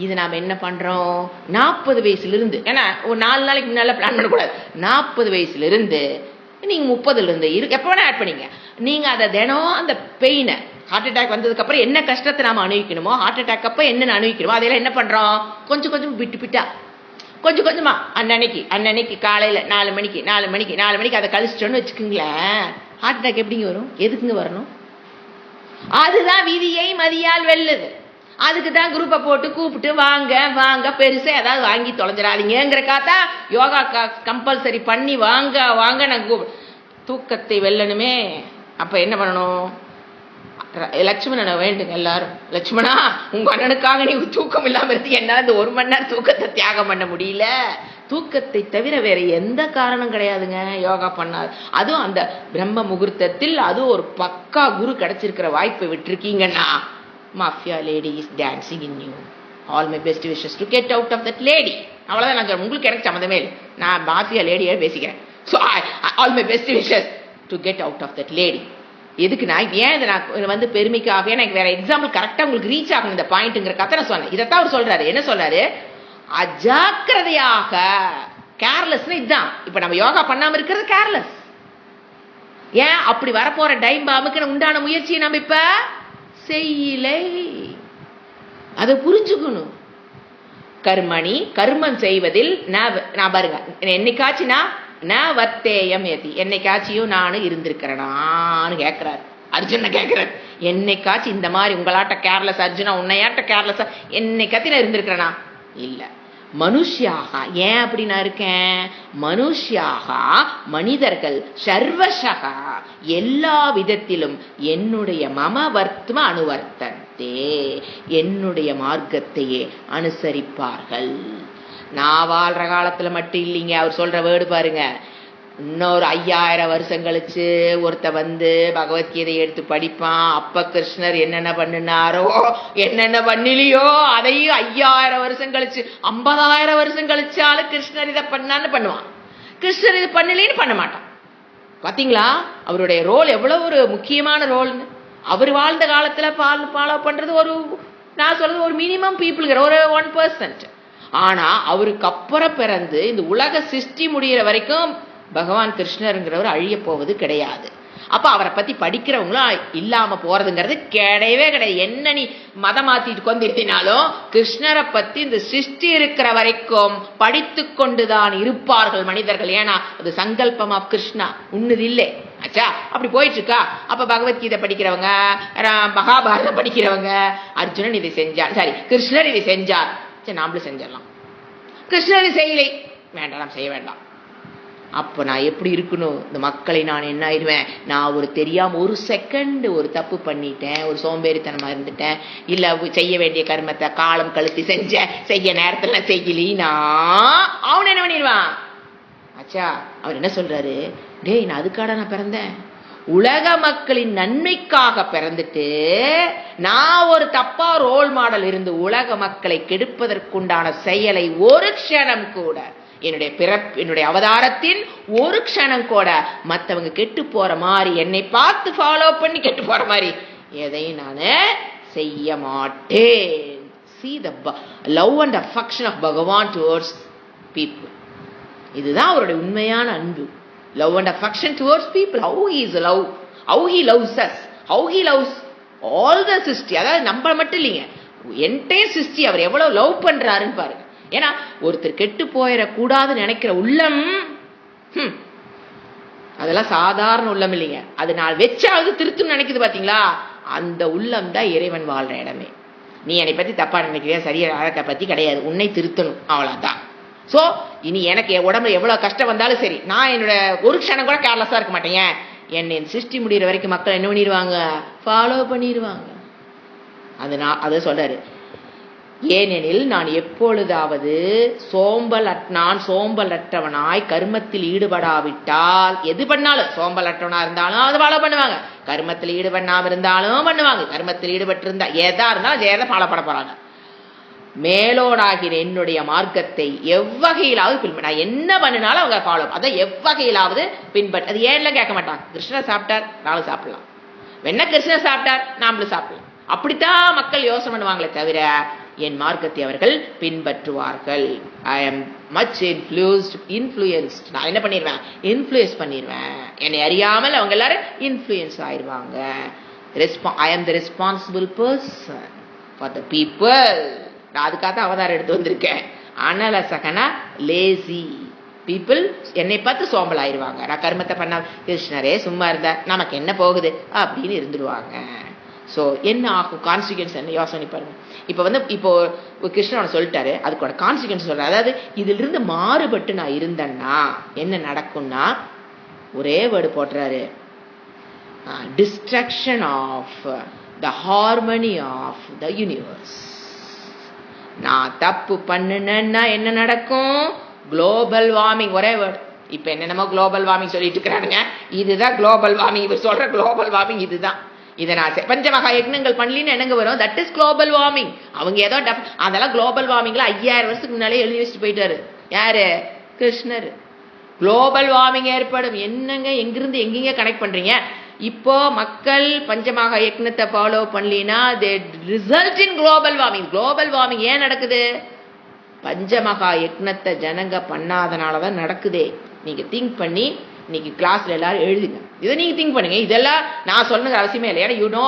இது நாம என்ன பண்றோம், 40 வயசுல இருந்து, ஏன்னா ஒரு 4 நாளைக்கு முன்னால பிளான் பண்ணக்கூடாது. 40 வயசுல இருந்து நீங்க 30ல இருந்து எப்ப வேணா ஆட் பண்ணீங்க. நீங்க அதை தினம் அந்த பெயினை, ஹார்ட் அட்டாக் வந்ததுக்கு அப்புறம் என்ன கஷ்டத்தை நாம அனுபவிக்கணுமோ, ஹார்ட் அட்டாக் அப்ப என்ன அனுபவிக்கணுமோ அதெல்லாம் என்ன பண்றோம், கொஞ்சம் கொஞ்சம் விட்டா கொஞ்சம் கொஞ்சமா அன்னன்னைக்கு காலையில 4 மணிக்கு அதை கழிச்சிட்டோன்னு வச்சுக்கோங்களேன். ஹார்ட் அட்டாக் எப்படிங்க வரும், எதுக்குங்க வரணும்? அதுதான் விதியை மதியால் வெல்லுது. அதுக்கு தான் குரூப்பை போட்டு கூப்பிட்டு வாங்க பெருசா ஏதாவது வாங்கி தொலைஞ்சிடாதீங்கிறக்காத்தா யோகா கம்பல்சரி பண்ணி வாங்க நாங்க தூக்கத்தை வெல்லணுமே. அப்ப என்ன பண்ணணும், லட்சுமணனை வேண்டுங்க எல்லாரும். லட்சுமணா, உங்க அண்ணனுக்காக நீ தூக்கம் இல்லாம இருந்து என்னால இந்த 1 மணி நேரம் தூக்கத்தை தியாகம் பண்ண முடியல. தூக்கத்தை தவிர வேற எந்த காரணம் கிடையாதுங்க யோகா பண்ணாது. அதுவும் அந்த பிரம்ம முகூர்த்தத்தில் அதுவும் ஒரு பக்கா குரு கிடைச்சிருக்கிற வாய்ப்பை விட்டுருக்கீங்கன்னா, Mafia lady is dancing in you. All my best wishes to get out of that lady. அவ்வளவுதான் நான் சொல்றேன். உங்களுக்கு எனக்கு சம்மந்தமே இல்லை. நான் மாஃபியா லேடியே பேசிக்கிறேன். So all my best wishes to get out of that lady. எதுக்கு நான் ஏன் இதை நான் பெருமைக்காக, எனக்கு வேற எக்ஸாம்பிள் கரெக்டா உங்களுக்கு ரீச் ஆகணும் இந்த பாயிண்ட்ங்கிற கதை நான் சொன்னேன். இதைத்தான் அவர் சொல்றாரு. என்ன சொல்றாரு, அஜாக்கிரதையாக, கேர்லெஸ்னா இதுதான். இப்ப நம்ம யோகா பண்ணாம இருக்கிறது கேர்லெஸ். ஏன் அப்படி வரப்போற டைம் பாம்புக்கு உண்டான முயற்சியை நம்ம இப்ப செய்யலை. அதை புரிஞ்சுக்கணும். கர்மணி, கர்மம் செய்வதில் நான் பாருங்க, என்னைக்காச்சுன்னா நான் வத்தேயம் ஏத்தி, என்னைக்காச்சியும் நானும் இருந்திருக்கிறேனான்னு கேட்கிறாரு அர்ஜுன. கேட்கிறாரு, என்னைக்காச்சும் இந்த மாதிரி உங்களாட்ட கேர்லெஸ் அர்ஜுனா, உன்னையாட்ட கேர்லெஸ்ஸா என்னைக்காச்சும் நான் இருந்திருக்கிறேனா? இல்ல. மனுஷியாக, ஏன் அப்படி நான் இருக்கேன், மனுஷியாக மனிதர்கள் சர்வசகா எல்லா விதத்திலும் என்னுடைய மம வர்த்ம அனுவர்த்தன், மார்க்கத்தே, என்னுடைய மார்க்கத்தையே அனுசரிப்பார்கள். நான் வாழ்ற காலத்துல மட்டும் இல்லைங்க, அவர் சொல்ற வேர்டு பாருங்க. இன்னொரு 5000 வருஷம் கழிச்சு ஒருத்த வந்து பகவத்கீதை எடுத்து படிப்பான். அப்ப கிருஷ்ணர் என்னென்ன பண்ணினாரோ என்னென்ன பண்ணலையோ அதையும் 5000 வருஷம் கழிச்சு 50,000 வருஷம் கழிச்சாலும் கிருஷ்ணர் இதை பண்ணான்னு பண்ணுவான். கிருஷ்ணர் இது பண்ணலேன்னு பண்ண மாட்டான். பாத்தீங்களா அவருடைய ரோல் எவ்வளவு ஒரு முக்கியமான ரோல்னு. அவர் வாழ்ந்த காலத்துல ஃபாலோ பண்றது நான் சொல்றது ஒரு மினிமம் பீப்புள்ங்கிற ஒரு 1%. ஆனா அவருக்கு அப்புறம் பிறந்து இந்த உலக சிருஷ்டி முடிகிற வரைக்கும் பகவான் கிருஷ்ணருங்கிறவர் அழிய போவது கிடையாது. அப்ப அவரை பத்தி படிக்கிறவங்களும் இல்லாம போறதுங்கிறது கிடையவே கிடையாது. என்ன நீ மதம் மாத்திட்டு கொண்டிருந்தாலும் கிருஷ்ணரை பத்தி இந்த சிருஷ்டி இருக்கிற வரைக்கும் படித்து கொண்டுதான் இருப்பார்கள் மனிதர்கள். ஏன்னா அது சங்கல்பம் ஆஃப் கிருஷ்ணா, உன்னது இல்லை. ஆச்சா அப்படி போயிட்டு இருக்கா. அப்ப பகவத்கீதை படிக்கிறவங்க, மகாபாரதம் படிக்கிறவங்க, அர்ஜுனன் இதை செஞ்சார், சரி கிருஷ்ணர் இதை செஞ்சார், சரி நாமளும் செஞ்சிடலாம். கிருஷ்ணர் இதை செய்யலை, வேண்டாம் செய்ய வேண்டாம். அப்போ நான் எப்படி இருக்கணும்? இந்த மக்களை நான் என்ன ஆயிடுவேன், நான் தெரியாம ஒரு செகண்ட் ஒரு தப்பு பண்ணிட்டேன், ஒரு சோம்பேறித்தனமா இருந்துட்டேன், இல்ல செய்ய வேண்டிய கர்மத்தை காலம் கழுத்தி செய்ய நேரத்துல செய்யலினா அவன் என்ன பண்ணிடுவான்? ஆச்சா அவர் என்ன சொல்றாரு, டேய் நான் அதுக்காக நான் பிறந்தேன், உலக மக்களின் நன்மைக்காக பிறந்துட்டு நான் ஒரு தப்பா ரோல் மாடல் இருந்து உலக மக்களை கெடுப்பதற்குண்டான செயலை ஒரு க்ஷணம் கூட என்னுடைய அவதாரத்தின் ஒரு க்ஷணம் கூட மற்றவங்க கெட்டு போற மாதிரி என்னை பார்த்து ஃபாலோ பண்ணி கெட்டு போற மாதிரி எதையும் நான் செய்ய மாட்டேன். See the love and affection of Bhagavan towards people. இதுதான் அவருடைய உண்மையான அன்பு. Love and affection towards people. How he is love, how he loves us, how he loves all the சிருஷ்டி. அதாவது நம்ம மட்டும் இல்லைங்க, என்டையர் சிருஷ்டி அவர் எவ்வளவு லவ் பண்றாருன்னு பாருங்க. ஏன்னா ஒருத்தர் கெட்டு போயிடக்கூடாதுன்னு நினைக்கிற உள்ளம் அதெல்லாம் சாதாரண உள்ளம் இல்லைங்க. அது நான் வச்சாவது திருத்தும் நினைக்குது பாத்தீங்களா, அந்த உள்ளம் தான் இறைவன் வாழ்ற இடமே. நீ என்னை பத்தி தப்பா நினைக்கிறியா, சரியா அழகத்தை பத்தி கிடையாது, உன்னை திருத்தணும், அவ்வளவுதான். சோ இனி எனக்கு என் உடம்புல எவ்வளவு கஷ்டம் வந்தாலும் சரி, நான் என்னோட ஒரு க்ஷணம் கூட கேர்லெஸ்ஸா இருக்க மாட்டேன். என்னை சிருஷ்டி முடிகிற வரைக்கும் மக்கள் என்ன பண்ணிடுவாங்க, ஃபாலோ பண்ணிடுவாங்க. அதை சொல்றாரு, ஏனெனில் நான் எப்பொழுதாவது சோம்பலற்றவனாய் கர்மத்தில் ஈடுபடாவிட்டால், எது பண்ணாலும் சோம்பலற்றவனா இருந்தாலும் அது ஃபாலோ பண்ணுவாங்க, கர்மத்தில் ஈடுபடாம இருந்தாலும் பண்ணுவாங்க, கர்மத்தில் ஈடுபட்டு இருந்தா எதா இருந்தாலும் ஜெயத ஃபாலோ பண்ண போறாங்க. மேலோடாகிற என்னுடைய மார்க்கத்தை எவ்வகையிலாவது பின்பற்ற, நான் என்ன பண்ணினாலும் அவங்க ஃபாலோ, அதான் எவ்வகையிலாவது பின்பற்ற. அது ஏன்லாம் கேட்க மாட்டாங்க. கிருஷ்ணர் சாப்பிட்டார் நானும் சாப்பிடலாம், வேணா கிருஷ்ணர் சாப்பிட்டார் நாமளும் சாப்பிடலாம், அப்படித்தான் மக்கள் யோசனை பண்ணுவாங்களே தவிர என் மார்க்கத்தை அவர்கள் பின்பற்றுவார்கள். I am much influenced. நான் என்ன பண்ணிடுவேன், இன்ஃப்ளூயன்ஸ் பண்ணிடுவேன். என்னை அறியாமல் அவங்க எல்லாரும் இன்ஃப்ளூயன்ஸ் ஆயிடுவாங்க. I am the responsible person for the people. நான் அதுக்காக தான் அவதாரம் எடுத்து வந்திருக்கேன். அனலசகனா லேசி பீப்புள் என்னை பார்த்து சோம்பல் ஆயிடுவாங்க. நான் கர்மத்தை பண்ண கிருஷ்ணரே சும்மா இருந்தா நமக்கு என்ன போகுது அப்படின்னு இருந்துடுவாங்க. ஸோ என்ன ஆகும், கான்சிக்வன்ஸ் என்ன யோசனை பாருங்க. இப்போ கிருஷ்ணன் சொல்லிட்டாரு, அதுக்கோட கான்சிக்வன்ஸ் சொல்றாரு. அதாவது இதுல இருந்து மாறுபட்டு நான் இருந்தேன்னா என்ன நடக்கும்னா, ஒரே வேர்டு போட்டுறாரு, destruction of the harmony of the universe. நான் தப்பு பண்ணுனேன்னா என்ன நடக்கும், குளோபல் வார்மிங். ஒரே வேர்டு. இப்ப என்னென்னமோ குளோபல் வார்மிங் சொல்லிட்டு இருக்கிறானுங்க, இதுதான் குளோபல் வார்மிங். இவர் சொல்ற குளோபல் வார்மிங் இதுதான். இதை நான் பஞ்சமகா யக்னங்கள் பண்ணலின்னு என்னங்க வரும், தட் இஸ் குளோபல் வார்மிங். அவங்க ஏதோ அதெல்லாம் குளோபல் வார்மிங்ல 5000 வருஷத்துக்கு முன்னாலே எழுதி வச்சுட்டு போயிட்டாரு. யாரு, கிருஷ்ணர். குளோபல் வார்மிங் ஏற்படும். என்னங்க எங்கிருந்து எங்கெங்க கனெக்ட் பண்றீங்க? இப்போ மக்கள் பஞ்சமகா யக்னத்தை ஃபாலோ பண்ணலினா they result in global warming. Global warming ஏன் நடக்குது, பஞ்சமகா யக்னத்தை ஜனங்க பண்ணாதனாலதான் நடக்குதே. நீங்க திங்க் பண்ணி இன்னைக்கு கிளாஸ்ல எல்லாரும் எழுதுங்க, இதை நீங்க திங்க் பண்ணுங்க. இதெல்லாம் நான் சொல்லுங்க அவசியமே இல்லை. ஏன்னா யூ நோ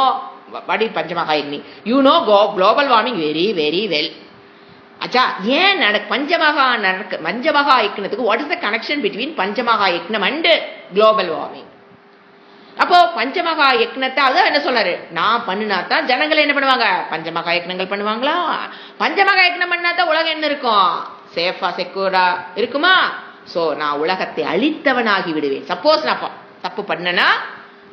வாட் இஸ் பஞ்சமகா யக்னி, you know global warming very very well. அச்சா ஏன் பஞ்சமகா யக்னத்துக்கு what is the connection between பஞ்சமகா யக்னம் அண்ட் குளோபல் வார்மிங்? அப்போ பஞ்சமகா யக்னத்தை அதான் என்ன சொல்றாரு, நான் பண்ணினா தான் ஜனங்கள் என்ன பண்ணுவாங்க, பஞ்சமகா யக்னங்கள் பண்ணுவாங்களா? பஞ்சமகா யக்னம் பண்ணா தான் உலகம் என்ன இருக்கும், சேஃபா செக்யூரா இருக்குமா? சோ நான் உலகத்தை அழித்தவனாகி விடுவேன். சப்போஸ் நான் தப்பு பண்ணனா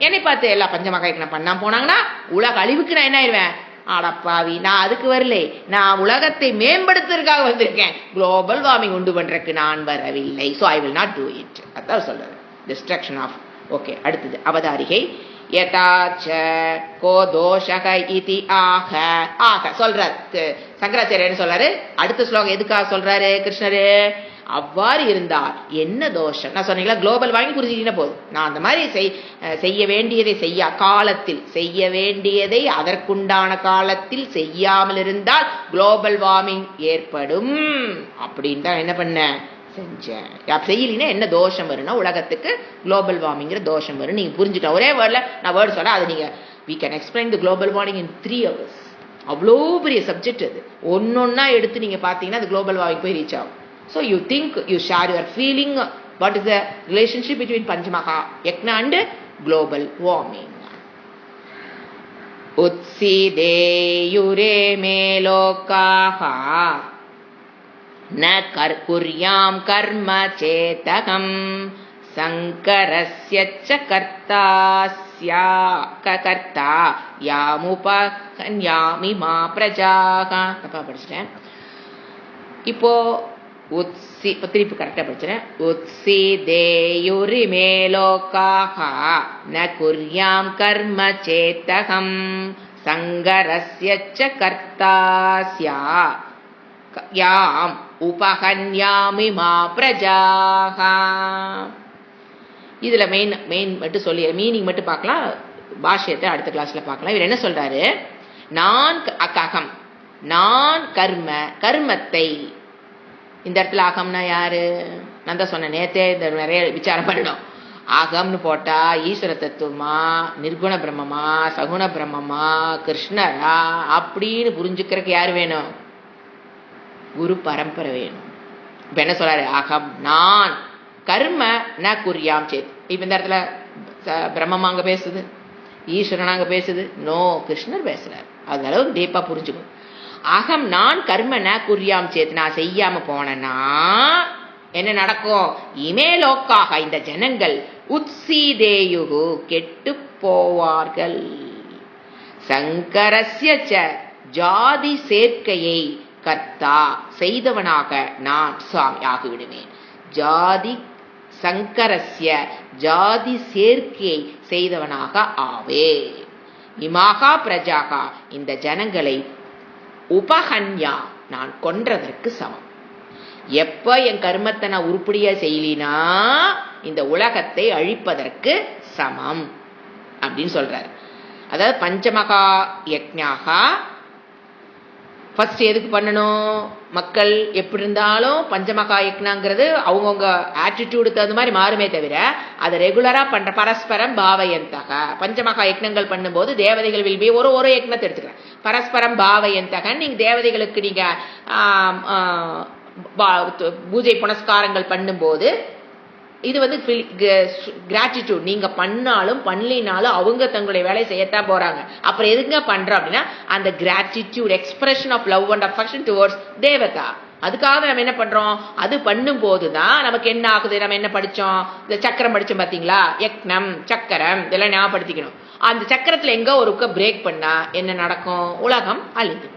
என்னை பார்த்து எல்லா பஞ்சமகா யக்னம் பண்ணாம போனாங்கன்னா உலக அழிவுக்கு நான் என்ன ஆயிடுவேன், ஆடப்பாவி, நான் அதுக்கு வரல, நான் உலகத்தை மேம்படுத்துறதுக்காக வந்திருக்கேன், குளோபல் வார்மிங் உண்டு பண்றதுக்கு நான் வரவில்லை. So I will not do it. அதான் சொல்றது, டிஸ்ட்ரக்ஷன் ஆஃப். ஓகே, அடுத்தது அவதாரிகை. யதாச்ச கோ தோஷக இதி ஆக. ஆக சொல்றாரு சங்கராச்சாரியர். என்ன சொல்றாரு? அடுத்த ஸ்லோகம் எதுக்காக சொல்றாரு கிருஷ்ணரு? அவ்வாறு இருந்தால் என்ன தோஷம்? நான் சொன்னீங்களா, குளோபல் வாங்கி புரிஞ்சுக்கிட்டா போதும். நான் அந்த மாதிரி செய்ய வேண்டியதை காலத்தில் செய்ய வேண்டியதை அதற்குண்டான காலத்தில் செய்யாமல் இருந்தால் குளோபல் வார்மிங் ஏற்படும் அப்படின்னு தான் என்ன பண்ண செஞ்சேன். செய்யலினா என்ன தோஷம் வரும்னா, உலகத்துக்கு குளோபல் வார்மிங்கிற தோஷம் வரும். நீங்க புரிஞ்சுட்டா ஒரே வேர்ட்ல நான் வேர்டு சொல்ல, அது நீங்க we can explain the global warming in 3 hours. அவ்வளோ பெரிய சப்ஜெக்ட் அது. ஒன்னொன்னா எடுத்து நீங்க பாத்தீங்கன்னா அது குளோபல் வார்மிங் போய் ரீச் ஆகும். So you think, you share your feeling, what is the relationship between Panchamaha Yajna and global warming. Utsideyure me lokaha na kuryam karma chetakam sankarasya cha kartasya karta yamupa kanyami ma prajaha. தப்பா படிச்சிட்டேன். இப்போ திருப்பி கரெக்டா படிச்சுறேன். உத்சிதேயுரிமே லோகாஹ ந குர்யாம் கர்ம சேத்தகம் சங்கரஸ்ய ச கர்த்தாஸ்யா யாம் உபஹன்யாமி மா பிரஜாஹ. இதுல மெயின் மட்டும் சொல்லி மீனிங் மட்டும் பார்க்கலாம், பாஷ்யத்தை அடுத்த கிளாஸ்ல பார்க்கலாம். இவர் என்ன சொல்றாரு? நான் அகம், நான் கர்மத்தை. இந்த இடத்துல அகம்னா யாரு? நான் தான் சொன்னேன் நேத்தே, இந்த நிறைய விசாரம் பண்ணணும். அகம்னு போட்டா ஈஸ்வர தத்துவமா, நிர்குண பிரம்மமா, சகுண பிரம்மமா, கிருஷ்ணரா அப்படின்னு புரிஞ்சுக்கிறதுக்கு யாரு வேணும்? குரு பரம்பரை வேணும். இப்ப என்ன சொல்றாரு? அகம் நான் கர்ம ந குர்யாம் சேத். இப்ப இந்த இடத்துல பிரம்மமா அங்க பேசுது, ஈஸ்வரன் அங்க பேசுது, நோ கிருஷ்ணர் பேசுறாரு. அது அளவுக்கு டீப்பா புரிஞ்சுக்கணும். அகம் நான் கர்ம ந குர்யாம் சேத், நான் செய்யாம போனேன்னா என்ன நடக்கும்? இமே லோக்காக, இந்த ஜனங்கள் உத்சீதேயுகு கெட்டு போவார்கள். சங்கரஸ்ய ஜாதி சேர்க்கையை கர்த்தா செய்தவனாக நான் சுவாமி ஆகிவிடுவேன். ஜாதி சங்கரஸ்ய ஜாதி சேர்க்கையை செய்தவனாக ஆவே. இமாகா பிரஜாகா, இந்த ஜனங்களை உபஹன்யா நான் கொன்றதற்கு சமம். எப்ப என் கர்மத்தை நான் உருப்படியா செய்யலினா இந்த உலகத்தை அழிப்பதற்கு சமம் அப்படின்னு சொல்றாரு. அதாவது பஞ்சமகா யஜ்ஞாகா ஃபர்ஸ்ட் எதுக்கு பண்ணணும்? மக்கள் எப்படி இருந்தாலும் பஞ்சமகா யஜ்ஞாங்கிறது அவங்கவுங்க ஆட்டிடியூடு தகுந்த மாதிரி மாறுமே தவிர அதை ரெகுலரா பண்ற பரஸ்பரம் பாவயந்தக. பஞ்சமகா யஜ்ஞங்கள் பண்ணும்போது தேவதைகள் வில் பி ஒரு யஜ்ஞத்தை எடுத்துக்கிறேன். பரஸ்பரம் பாவயந்தக, நீங்க தேவதைகளுக்கு நீங்க பூஜை புனஸ்காரங்கள் பண்ணும்போது இது வந்து கிராட்டிடியூட். நீங்க பண்ணாலும் பண்ணலினாலும் அவங்க தங்களுடைய வேலையை செய்யத்தான் போறாங்க. அப்புறம் எதுங்க பண்றோம் அப்படின்னா அந்த gratitude, expression of love and affection towards தேவதா. அதுக்காக நம்ம என்ன பண்றோம்? அது பண்ணும் போதுதான் நமக்கு என்ன ஆகுது? நம்ம என்ன படிச்சோம்? இந்த சக்கரம் படிச்சோம் பாத்தீங்களா? யக்னம் சக்கரம் இதெல்லாம் ஞாபகப்படுத்திக்கணும். அந்த சக்கரத்துல எங்க ஒரு பிரேக் பண்ணா என்ன நடக்கும்? உலகம் அழிந்து.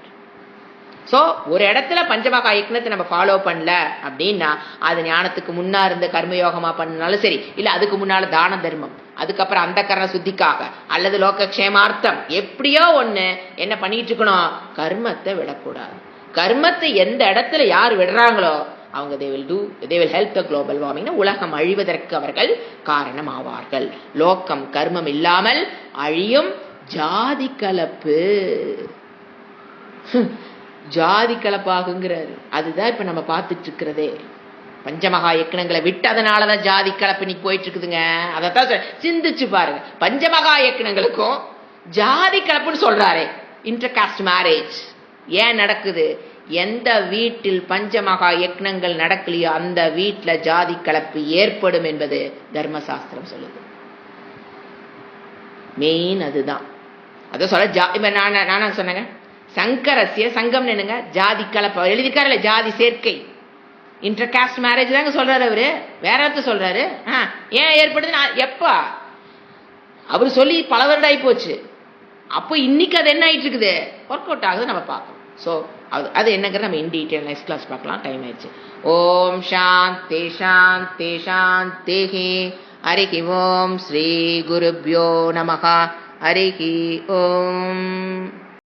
சோ ஒரு இடத்துல பஞ்சமகா யஜ்ஞத்தை நம்ம ஃபாலோ பண்ணல அப்படின்னா அது ஞானத்துக்கு முன்னா இருந்த கர்மயோகமா பண்ணாலும் சரி, இல்ல அதுக்கு முன்னால தான தர்மம், அதுக்கப்புறம் அந்த கரண சுத்திக்காக அல்லது லோக க்ஷேமார்த்தம், எப்படியோ ஒண்ணு என்ன பண்ணிட்டு இருக்கணும்? கர்மத்தை விடக்கூடாது. கர்மத்தை எந்த இடத்துல யார் விடுறாங்களோ அவங்க they will help the global warming. உலகம் அழிவதற்கு அவர்கள் காரணம் ஆவார்கள். லோகம் கர்மம் இல்லாமல் அழியும். ஜாதி கலப்பு, ஜாதி கலப்பாகுங்கிறாரு. அதுதான் இப்ப நம்ம பார்த்துட்டு இருக்கிறதே. பஞ்சமகா யக்னங்களை விட்டு அதனாலதான் ஜாதி கலப்பு நீ போயிட்டு இருக்குதுங்க. அதைத்தான் சிந்திச்சு பாருங்க. பஞ்சமகா யக்னங்களுக்கும் ஜாதி கலப்புன்னு சொல்றாரு. இன்டர்காஸ்ட் மேரேஜ் ஏன் நடக்குது? எந்த வீட்டில் பஞ்சமகா யக்னங்கள் நடக்கலையோ அந்த வீட்டுல ஜாதி கலப்பு ஏற்படும் என்பது தர்மசாஸ்திரம் சொல்லுது. மெயின் அதுதான். அத சொல்ல நானா சொன்னேங்க. சங்கரசிய சங்கம் என்னங்க? ஜாதி கலப்பு. எழுதிக்காரல ஜாதி சேர்க்கை, இன்டர்காஸ்ட் மேரேஜ் தாங்க சொல்றாரு அவரு. வேற ஒருத்த சொல்றாரு. ஏன் ஏற்படுது? எப்ப அவரு சொல்லி பல வருடம் ஆகி போச்சு. அப்போ இன்னைக்கு அது என்ன ஆயிட்டு இருக்குது, ஒர்க் அவுட் ஆகுது நம்ம பார்க்கணும். ஸோ அது என்னங்கிறது நம்ம இன் டீட்டெயில் நெக்ஸ்ட் கிளாஸ் பார்க்கலாம். டைம் ஆயிடுச்சு. ஓம் சாந்தி சாந்தி சாந்தி. ஹரிஹி ஓம். ஸ்ரீ குருப்யோ நமஹ. ஹரிஹி ஓம்.